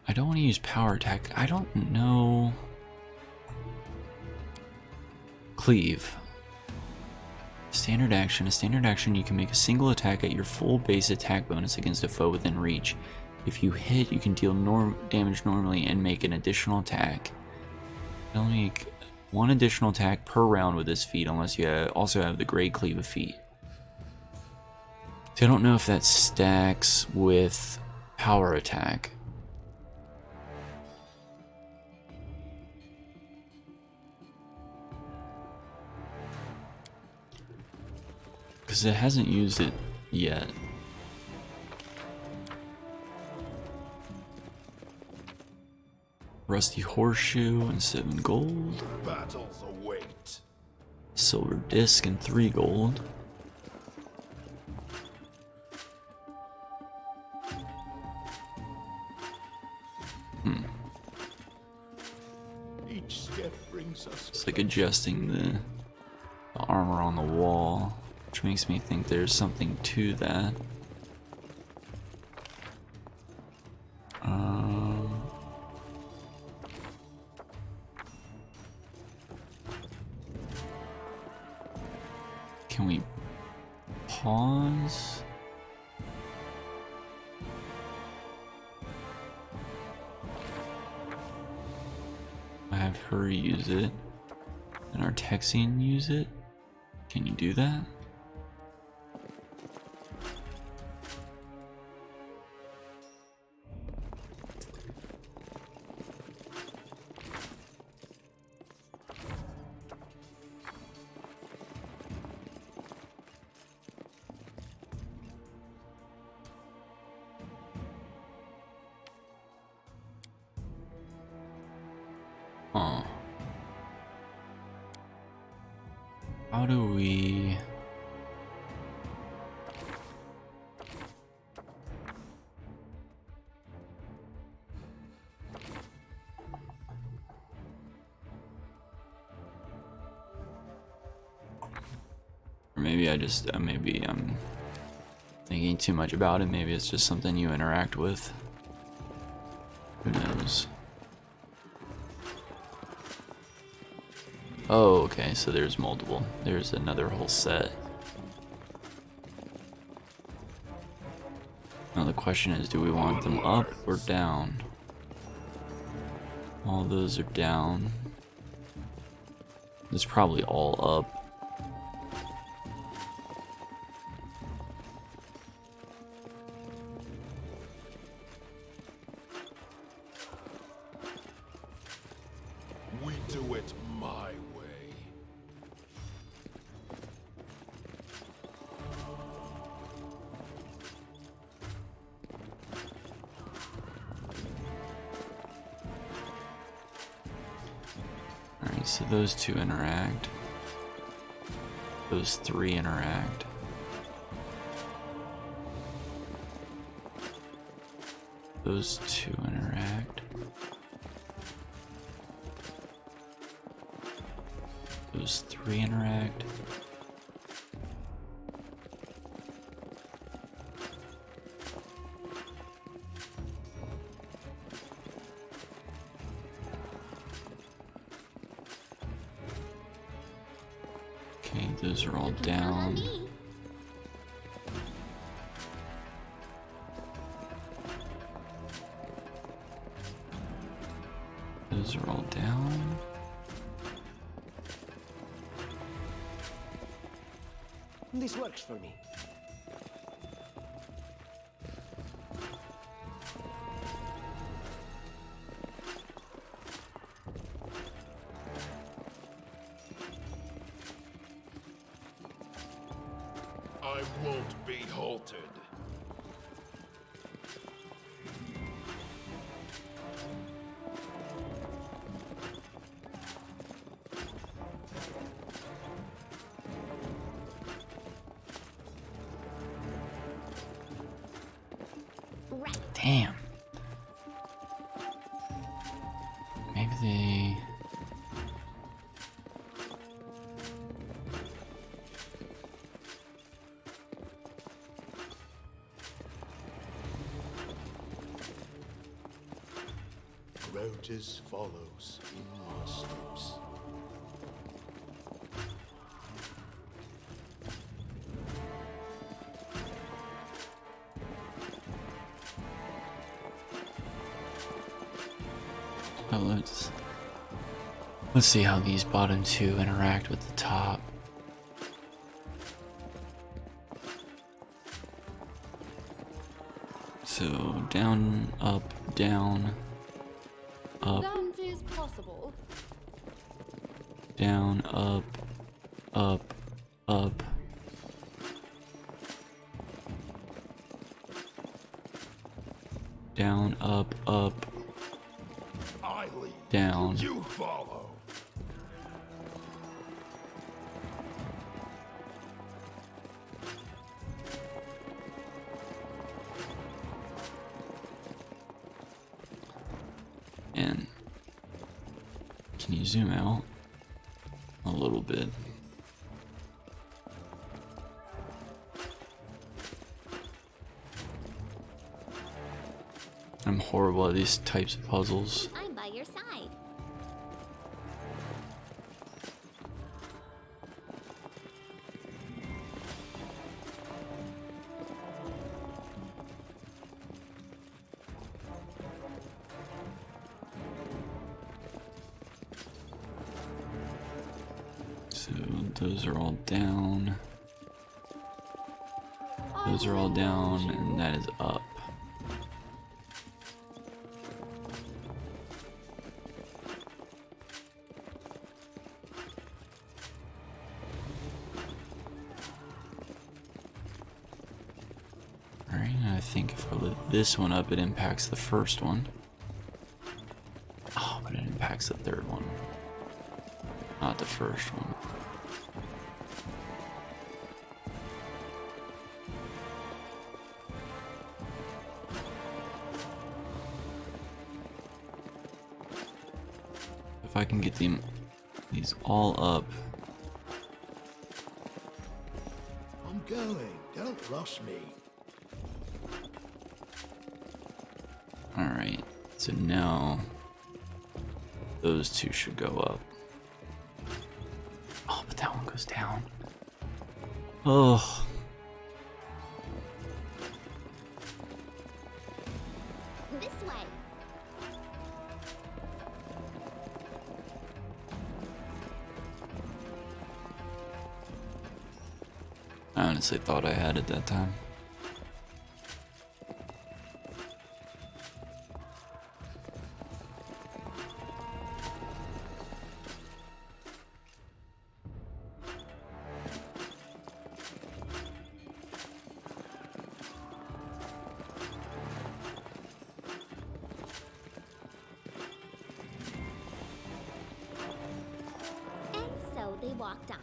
I don't want to use power attack. I don't know. Cleave. Standard action. A standard action, you can make a single attack at your full base attack bonus against a foe within reach. If you hit, you can deal damage normally and make an additional attack. You can only make one additional attack per round with this feat, unless you also have the Great Cleave of Feet. So I don't know if that stacks with power attack. Because it hasn't used it yet. Rusty Horseshoe and 7 gold. Battles await. Silver Disc and 3 gold. Each step brings us. It's like adjusting the armor on the wall, which makes me think there's something to that. Can we pause? I have her use it, and our Texian use it. Can you do that? Huh. How do we... Or maybe I just, maybe I'm thinking too much about it. Maybe it's just something you interact with. Who knows? Oh, okay, so there's multiple. There's another whole set. Now the question is, do we want them up or down? All those are down. It's probably all up. We do it my way. Alright, so those two interact. Those three interact. Those two interact. Those three interact. Okay, those are all down. Those are all down. This works for me. I won't be halted. Damn. Maybe they... Rotas follows in my steps. Oh, let's see how these bottom two interact with the top. So down, up, down, up, That is possible. down, up, up, up. Down, up, up, I lead. down. You follow. And can you zoom out a little bit? I'm horrible at these types of puzzles. I'm by your side. So those are all down. Those are all down, and that is up. Alright, I think if I lift this one up, it impacts the first one. Oh, but it impacts the third one. Not the first one. If I can get these all up. I'm going. Don't rush me. Alright, so now those two should go up. Oh, but that one goes down. This way. I honestly thought I had it that time. And so they walked on.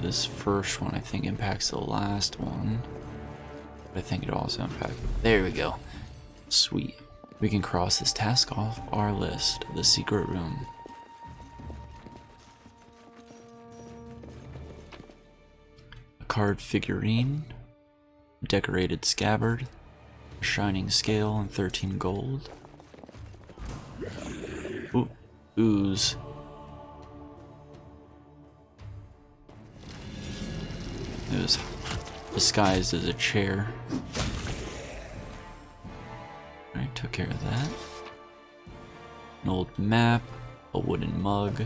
This first one I think impacts the last one. But I think it also impacts. There we go. Sweet. We can cross this task off our list. The secret room. A card figurine. Decorated scabbard. A shining scale and 13 gold. Ooh, ooze. It was disguised as a chair. Alright, took care of that. An old map, a wooden mug,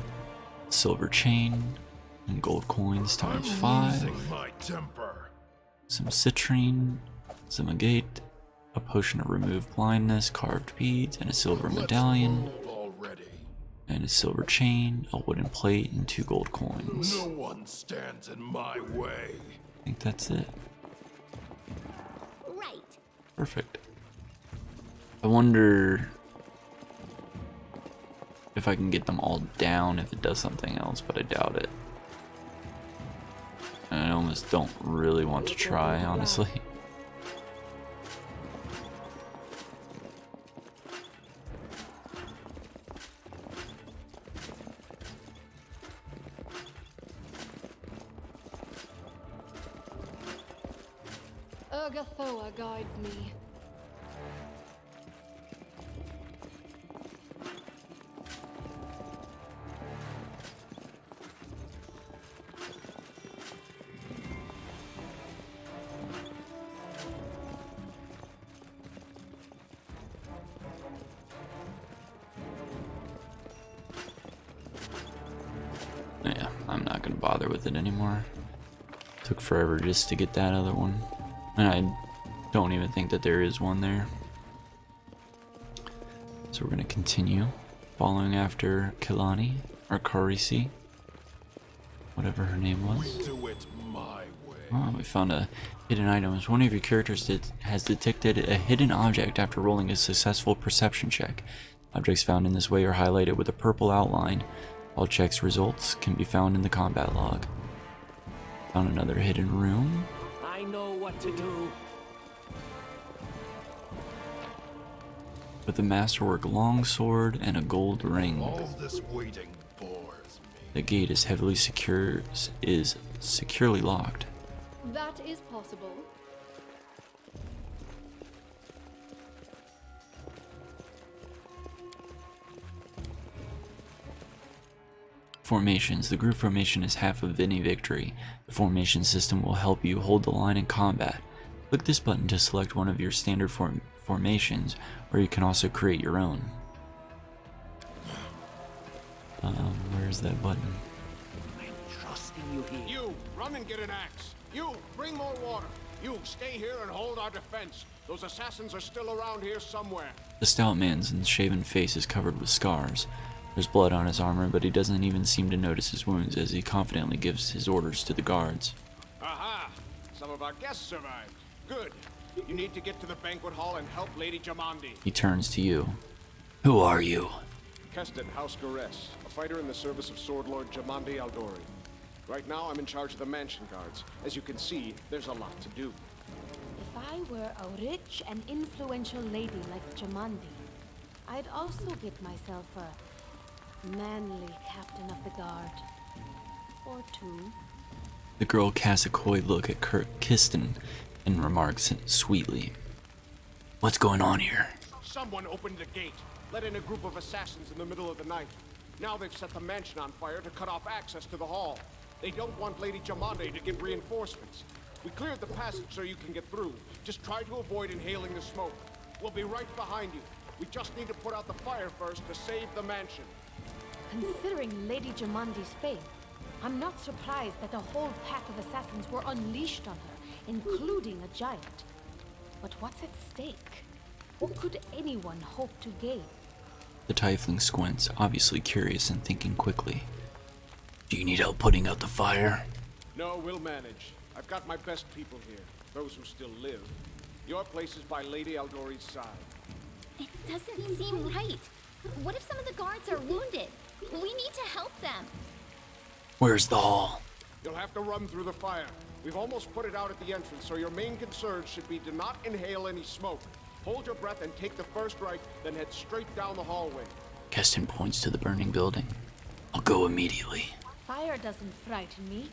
silver chain, and gold coins times 5. Losing my temper. Some citrine, some agate, a potion to remove blindness, carved beads, and a silver medallion. Let's move already. And a silver chain, a wooden plate, and 2 gold coins. No one stands in my way. I think that's it. Right. Perfect. I wonder if I can get them all down if it does something else, but I doubt it. And I almost don't really want to try, honestly. Urgathoa guides me. Yeah, I'm not gonna bother with it anymore. Took forever just to get that other one. And I don't even think that there is one there. So we're gonna continue following after Kilani, or Karisi, whatever her name was. Do it my way. Oh, we found a hidden item. One of your characters has detected a hidden object after rolling a successful perception check. Objects found in this way are highlighted with a purple outline. All checks results can be found in the combat log. Found another hidden room. I know what to do. With a masterwork longsword and a gold ring. All this waiting bores me. The gate is heavily securely locked. That is possible. Formations. The group formation is half of any victory. The formation system will help you hold the line in combat. Click this button to select one of your standard formations, or you can also create your own. Where's that button? I'm trusting you here. You, run and get an axe. You, bring more water. You, stay here and hold our defense. Those assassins are still around here somewhere. The stout man's shaven face is covered with scars. There's blood on his armor, but he doesn't even seem to notice his wounds as he confidently gives his orders to the guards. Aha! Some of our guests survived. Good. You need to get to the banquet hall and help Lady Jamandi. He turns to you. Who are you? Keston House Gares, a fighter in the service of Sword Lord Jamandi Aldori. Right now, I'm in charge of the mansion guards. As you can see, there's a lot to do. If I were a rich and influential lady like Jamandi, I'd also get myself a manly captain of the guard. Or two. The girl casts a coy look at Keston and remarks sweetly. What's going on here? Someone opened the gate, let in a group of assassins in the middle of the night. Now they've set the mansion on fire to cut off access to the hall. They don't want Lady Jamandi to get reinforcements. We cleared the passage so you can get through. Just try to avoid inhaling the smoke. We'll be right behind you. We just need to put out the fire first to save the mansion. Considering Lady Jamandi's fate, I'm not surprised that the whole pack of assassins were unleashed on her, including a giant. But what's at stake? What could anyone hope to gain? The tiefling squints, obviously curious and thinking quickly. Do you need help putting out the fire? No, we'll manage. I've got my best people here, those who still live. Your place is by Lady Aldori's side. It doesn't seem right. What if some of the guards are wounded? We need to help them. Where's the hall? You'll have to run through the fire. We've almost put it out at the entrance, so your main concern should be to not inhale any smoke. Hold your breath and take the first right, then head straight down the hallway. Keston points to the burning building. I'll go immediately. Fire doesn't frighten me,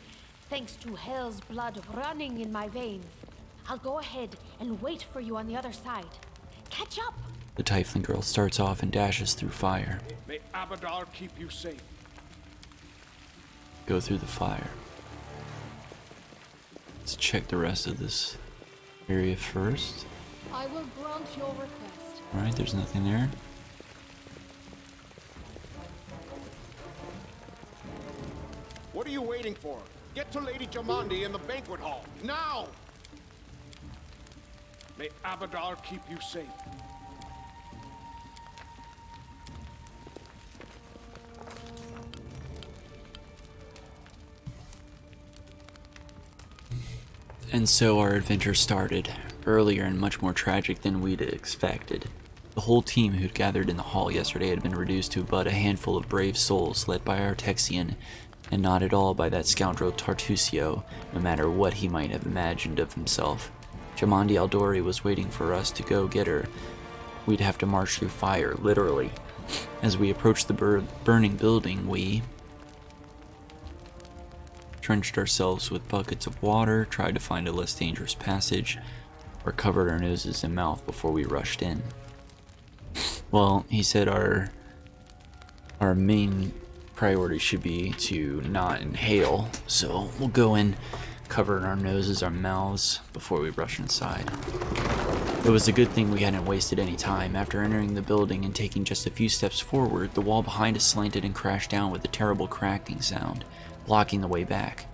thanks to hell's blood running in my veins. I'll go ahead and wait for you on the other side. Catch up! The tiefling girl starts off and dashes through fire. May Abadar keep you safe. Go through the fire. Let's check the rest of this area first. I will grant your request. Alright, there's nothing there. What are you waiting for? Get to Lady Jamandi in the banquet hall, now! May Abadar keep you safe. And so our adventure started, earlier and much more tragic than we'd expected. The whole team who'd gathered in the hall yesterday had been reduced to but a handful of brave souls led by our Texian, and not at all by that scoundrel Tartusio, no matter what he might have imagined of himself. Jamandi Aldori was waiting for us to go get her. We'd have to march through fire, literally. As we approached the burning building, we trenched ourselves with buckets of water, tried to find a less dangerous passage, or covered our noses and mouth before we rushed in. Well, he said our main priority should be to not inhale, so we'll go in, cover our noses, our mouths, before we rush inside. It was a good thing we hadn't wasted any time. After entering the building and taking just a few steps forward, the wall behind us slanted and crashed down with a terrible cracking sound, blocking the way back.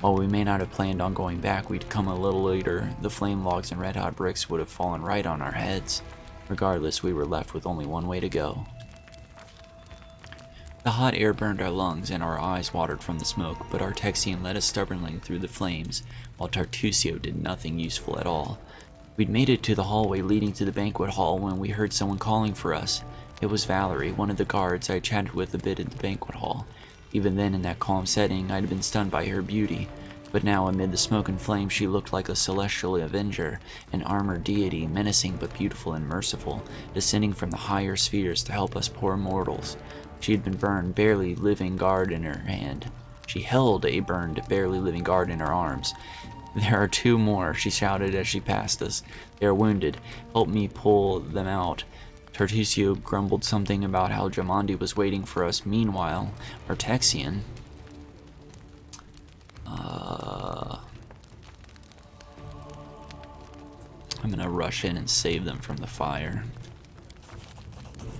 While we may not have planned on going back, we'd come a little later. The flame logs and red-hot bricks would have fallen right on our heads. Regardless, we were left with only one way to go. The hot air burned our lungs and our eyes watered from the smoke, but our Texian led us stubbornly through the flames, while Tartusio did nothing useful at all. We'd made it to the hallway leading to the banquet hall when we heard someone calling for us. It was Valerie, one of the guards I chatted with a bit in the banquet hall. Even then, in that calm setting, I'd been stunned by her beauty. But now, amid the smoke and flame, she looked like a celestial avenger, an armored deity, menacing but beautiful and merciful, descending from the higher spheres to help us poor mortals. She had been burned, barely living guard in her hand. She held a burned, barely living guard in her arms. There are two more, she shouted as she passed us. They are wounded. Help me pull them out. Tartusio grumbled something about how Jamandi was waiting for us. Meanwhile, our Texian... I'm gonna rush in and save them from the fire.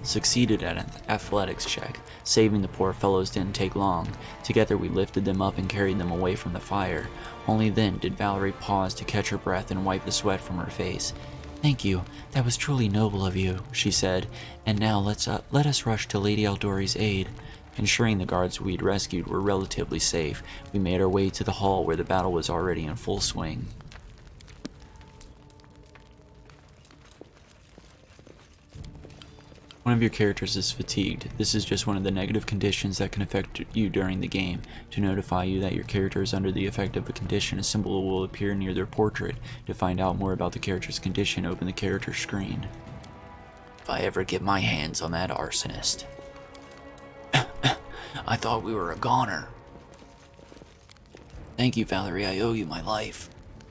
Succeeded at an athletics check. Saving the poor fellows didn't take long. Together we lifted them up and carried them away from the fire. Only then did Valerie pause to catch her breath and wipe the sweat from her face. "Thank you. That was truly noble of you," she said. "And now let us rush to Lady Aldori's aid." Ensuring the guards we'd rescued were relatively safe, we made our way to the hall where the battle was already in full swing. One of your characters is fatigued. This is just one of the negative conditions that can affect you during the game. To notify you that your character is under the effect of a condition, a symbol will appear near their portrait. To find out more about the character's condition, open the character screen. If I ever get my hands on that arsonist. I thought we were a goner. Thank you, Valerie. I owe you my life.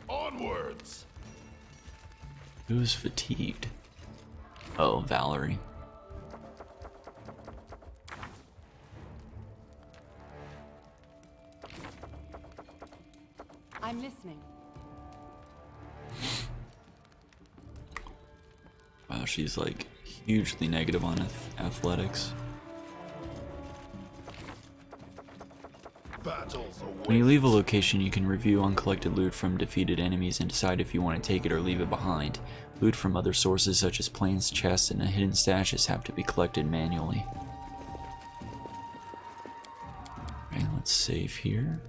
Onwards! Who's fatigued? Oh, Valerie. I'm listening. Wow, she's like hugely negative on athletics. When you leave a location, you can review uncollected loot from defeated enemies and decide if you want to take it or leave it behind. Loot from other sources such as planes, chests, and hidden stashes have to be collected manually. Alright, let's save here.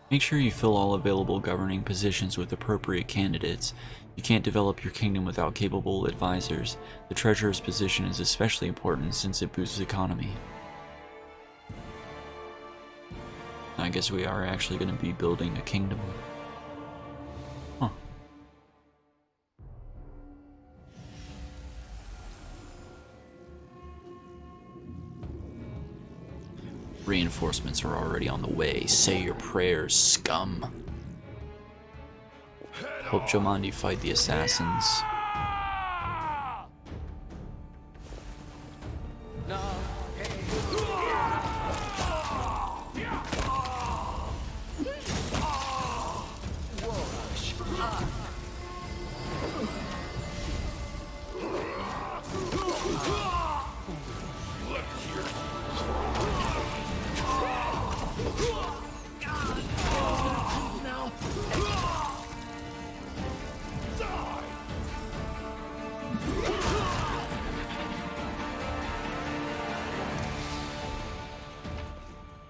Make sure you fill all available governing positions with appropriate candidates. You can't develop your kingdom without capable advisors. The treasurer's position is especially important since it boosts economy. I guess we are actually going to be building a kingdom. Huh. Reinforcements are already on the way. Say your prayers, scum. Help Jamandi fight the assassins.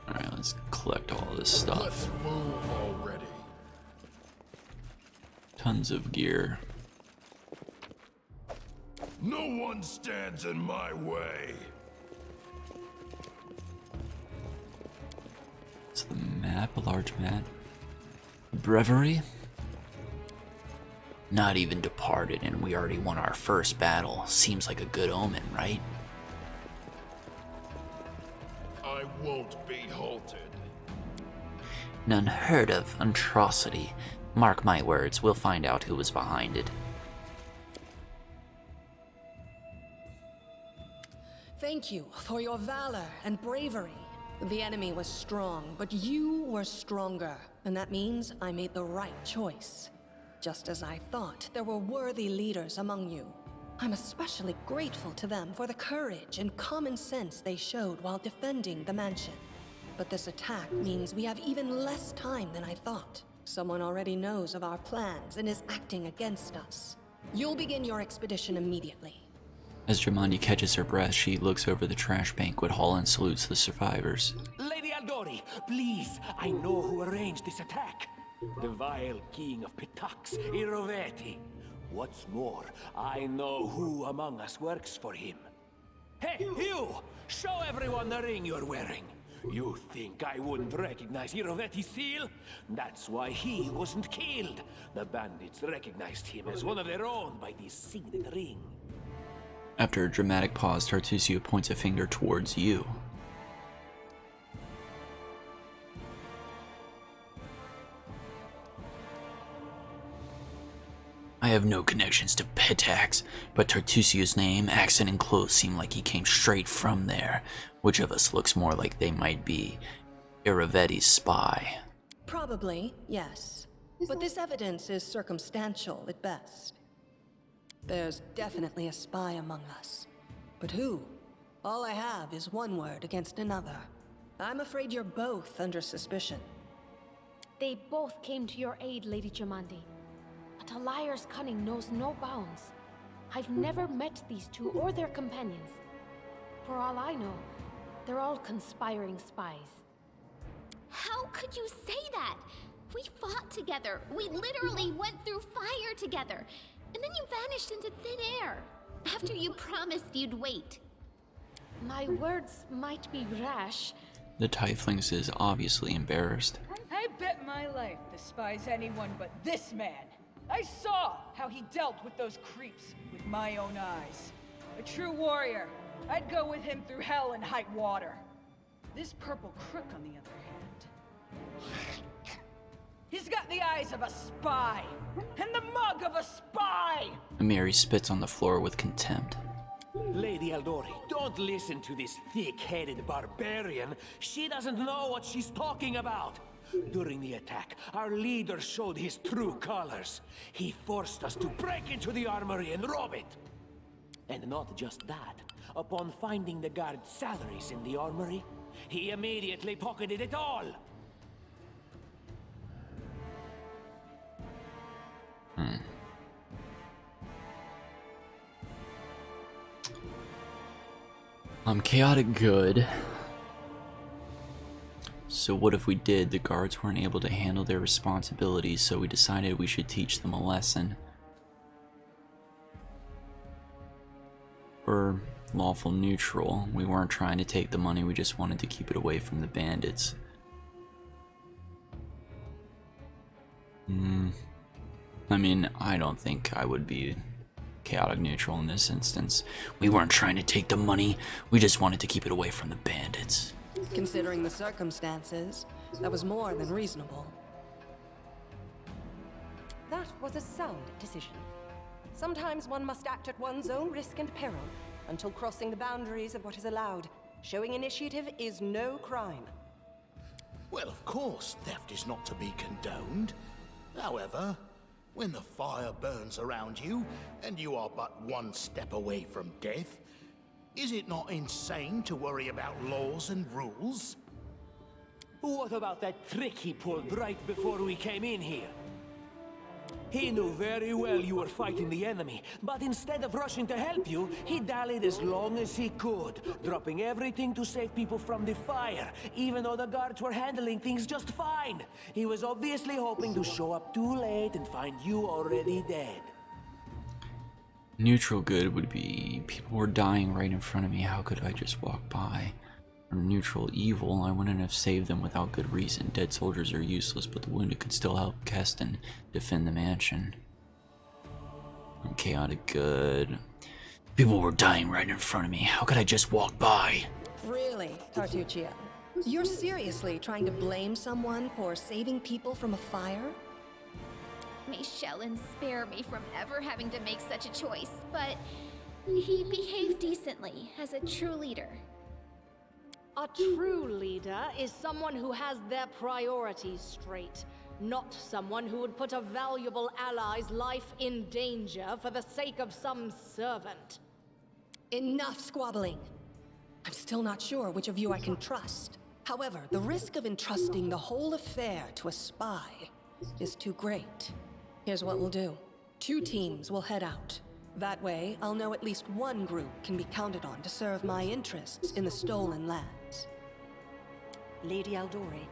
Alright, let's collect all this stuff. Let's move already. Tons of gear. No one stands in my way. It's the map, a large map. Breviary? Not even departed, and we already won our first battle. Seems like a good omen, right? I won't be halted. An unheard of atrocity. Mark my words, we'll find out who was behind it. Thank you for your valor and bravery. The enemy was strong, but you were stronger, and that means I made the right choice. Just as I thought, there were worthy leaders among you. I'm especially grateful to them for the courage and common sense they showed while defending the mansion. But this attack means we have even less time than I thought. Someone already knows of our plans and is acting against us. You'll begin your expedition immediately. As Jamandi catches her breath, she looks over the trash banquet hall and salutes the survivors. Lady Aldori, please, I know who arranged this attack. The vile king of Pitax, Iroveti. What's more, I know who among us works for him. Hey, you! Show everyone the ring you're wearing. You think I wouldn't recognize Iroveti's seal? That's why he wasn't killed. The bandits recognized him as one of their own by this signet ring. After a dramatic pause, Tartusio points a finger towards you. I have no connections to Pitax, but Tartusio's name, accent, and clothes seem like he came straight from there. Which of us looks more like they might be Iroveti's spy? Probably, yes. But this evidence is circumstantial at best. There's definitely a spy among us. But who? All I have is one word against another. I'm afraid you're both under suspicion. They both came to your aid, Lady Jamandi. But a liar's cunning knows no bounds. I've never met these two or their companions. For all I know, they're all conspiring spies. How could you say that? We fought together. We literally went through fire together. And then you vanished into thin air. After you promised you'd wait. My words might be rash. The Tieflings is obviously embarrassed. I bet my life despise anyone but this man. I saw how he dealt with those creeps with my own eyes. A true warrior. I'd go with him through hell and high water. This purple crook, on the other hand, he's got the eyes of a spy and the mug of a spy. Mary spits on the floor with contempt. Lady Aldori, don't listen to this thick-headed barbarian. She doesn't know what she's talking about. During the attack, our leader showed his true colors. He forced us to break into the armory and rob it. And not just that. Upon finding the guards' salaries in the armory, he immediately pocketed it all. Chaotic good. So what if we did? The guards weren't able to handle their responsibilities, so we decided we should teach them a lesson. Or lawful neutral. We weren't trying to take the money, we just wanted to keep it away from the bandits. I mean, I don't think I would be chaotic neutral in this instance. We weren't trying to take the money, we just wanted to keep it away from the bandits. Considering the circumstances, that was more than reasonable. That was a sound decision. Sometimes one must act at one's own risk and peril, until crossing the boundaries of what is allowed. Showing initiative is no crime. Well, of course, theft is not to be condoned. However, when the fire burns around you, and you are but one step away from death, is it not insane to worry about laws and rules? What about that trick he pulled right before we came in here? He knew very well you were fighting the enemy, but instead of rushing to help you, he dallied as long as he could, dropping everything to save people from the fire, even though the guards were handling things just fine. He was obviously hoping to show up too late and find you already dead. Neutral good would be people were dying right in front of me, how could I just walk by? Or neutral evil, I wouldn't have saved them without good reason. Dead soldiers are useless, but the wounded could still help Keston defend the mansion. Chaotic good. People were dying right in front of me, how could I just walk by? Really, Tartuccio? You're seriously trying to blame someone for saving people from a fire? May Shellen spare me from ever having to make such a choice, but he behaved decently as a true leader. A true leader is someone who has their priorities straight, not someone who would put a valuable ally's life in danger for the sake of some servant. Enough squabbling. I'm still not sure which of you I can trust. However, the risk of entrusting the whole affair to a spy is too great. Here's what we'll do. 2 teams will head out. That way, I'll know at least one group can be counted on to serve my interests in the stolen lands. Lady Aldori,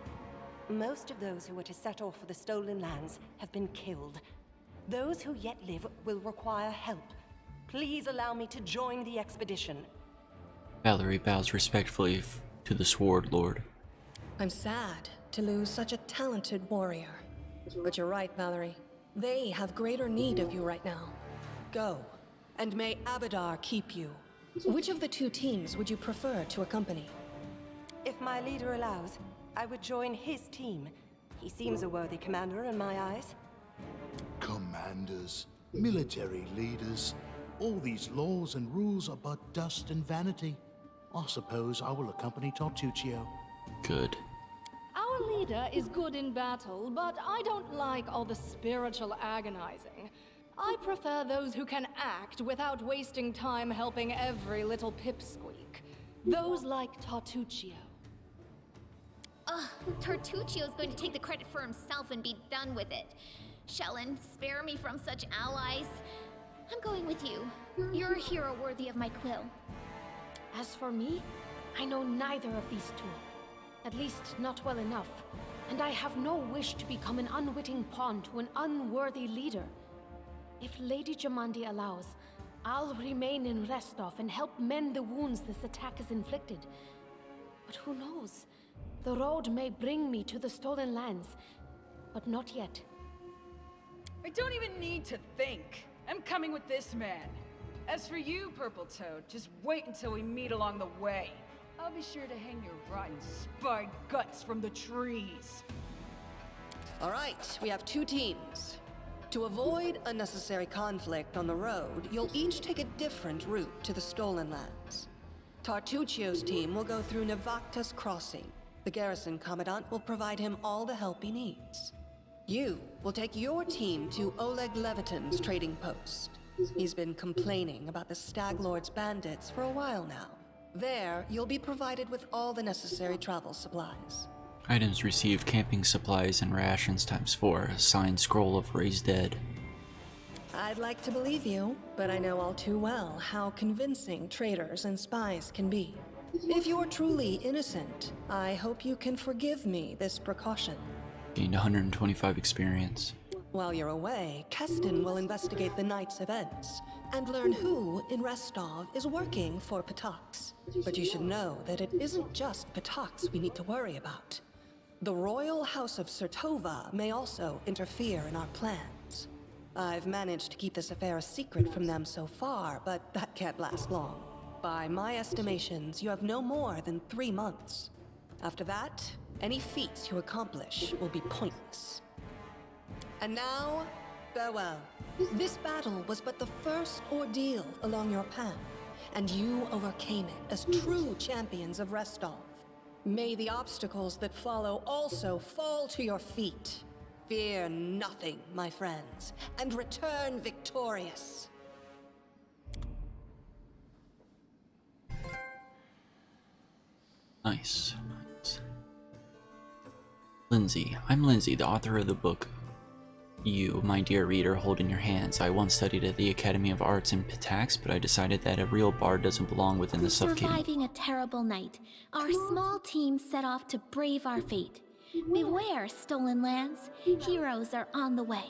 most of those who were to set off for the stolen lands have been killed. Those who yet live will require help. Please allow me to join the expedition. Valerie bows respectfully to the Sword Lord. I'm sad to lose such a talented warrior. But you're right, Valerie. They have greater need of you right now. Go, and may Abadar keep you. Which of the 2 teams would you prefer to accompany? If my leader allows, I would join his team. He seems a worthy commander in my eyes. Commanders, military leaders, all these laws and rules are but dust and vanity. I suppose I will accompany Tartuccio. Good. Our leader is good in battle, but I don't like all the spiritual agonizing. I prefer those who can act without wasting time helping every little pipsqueak. Those like Tartuccio. Ugh, Tartuccio's going to take the credit for himself and be done with it. Shellen, spare me from such allies. I'm going with you. You're a hero worthy of my quill. As for me, I know neither of these 2. At least not well enough. And I have no wish to become an unwitting pawn to an unworthy leader. If Lady Jamandi allows, I'll remain in Restov and help mend the wounds this attack has inflicted. But who knows? The road may bring me to the stolen lands, but not yet. I don't even need to think. I'm coming with this man. As for you, Purple Toad, just wait until we meet along the way. I'll be sure to hang your rotten spine guts from the trees. All right, we have 2 teams. To avoid unnecessary conflict on the road, you'll each take a different route to the Stolen Lands. Tartuccio's team will go through Navacta's Crossing. The garrison commandant will provide him all the help he needs. You will take your team to Oleg Levitin's trading post. He's been complaining about the Stag Lord's bandits for a while now. There, you'll be provided with all the necessary travel supplies. Items received: camping supplies and rations ×4, a signed scroll of Raised Dead. I'd like to believe you, but I know all too well how convincing traitors and spies can be. If you're truly innocent, I hope you can forgive me this precaution. Gained 125 experience. While you're away, Keston will investigate the night's events and learn who in Restov is working for Patox. But you should know that it isn't just Patox we need to worry about. The Royal House of Sertova may also interfere in our plans. I've managed to keep this affair a secret from them so far, but that can't last long. By my estimations, you have no more than 3 months. After that, any feats you accomplish will be pointless. And now, farewell. This battle was but the first ordeal along your path, and you overcame it as true champions of Restov. May the obstacles that follow also fall to your feet. Fear nothing, my friends, and return victorious. Nice. Lindsay. I'm Lindsay, the author of the book you, my dear reader, hold in your hands. I once studied at the Academy of Arts in Pitax, but I decided that a real bard doesn't belong within the suffocating... Surviving a terrible night, our small team set off to brave our fate. Beware, Stolen Lands. Heroes are on the way.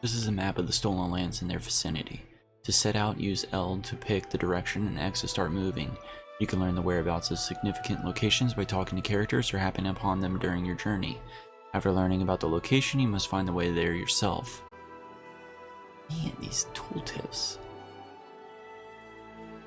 This is a map of the Stolen Lands in their vicinity. To set out, use L to pick the direction and X to start moving. You can learn the whereabouts of significant locations by talking to characters or happening upon them during your journey. After learning about the location, you must find the way there yourself. Man, these tooltips.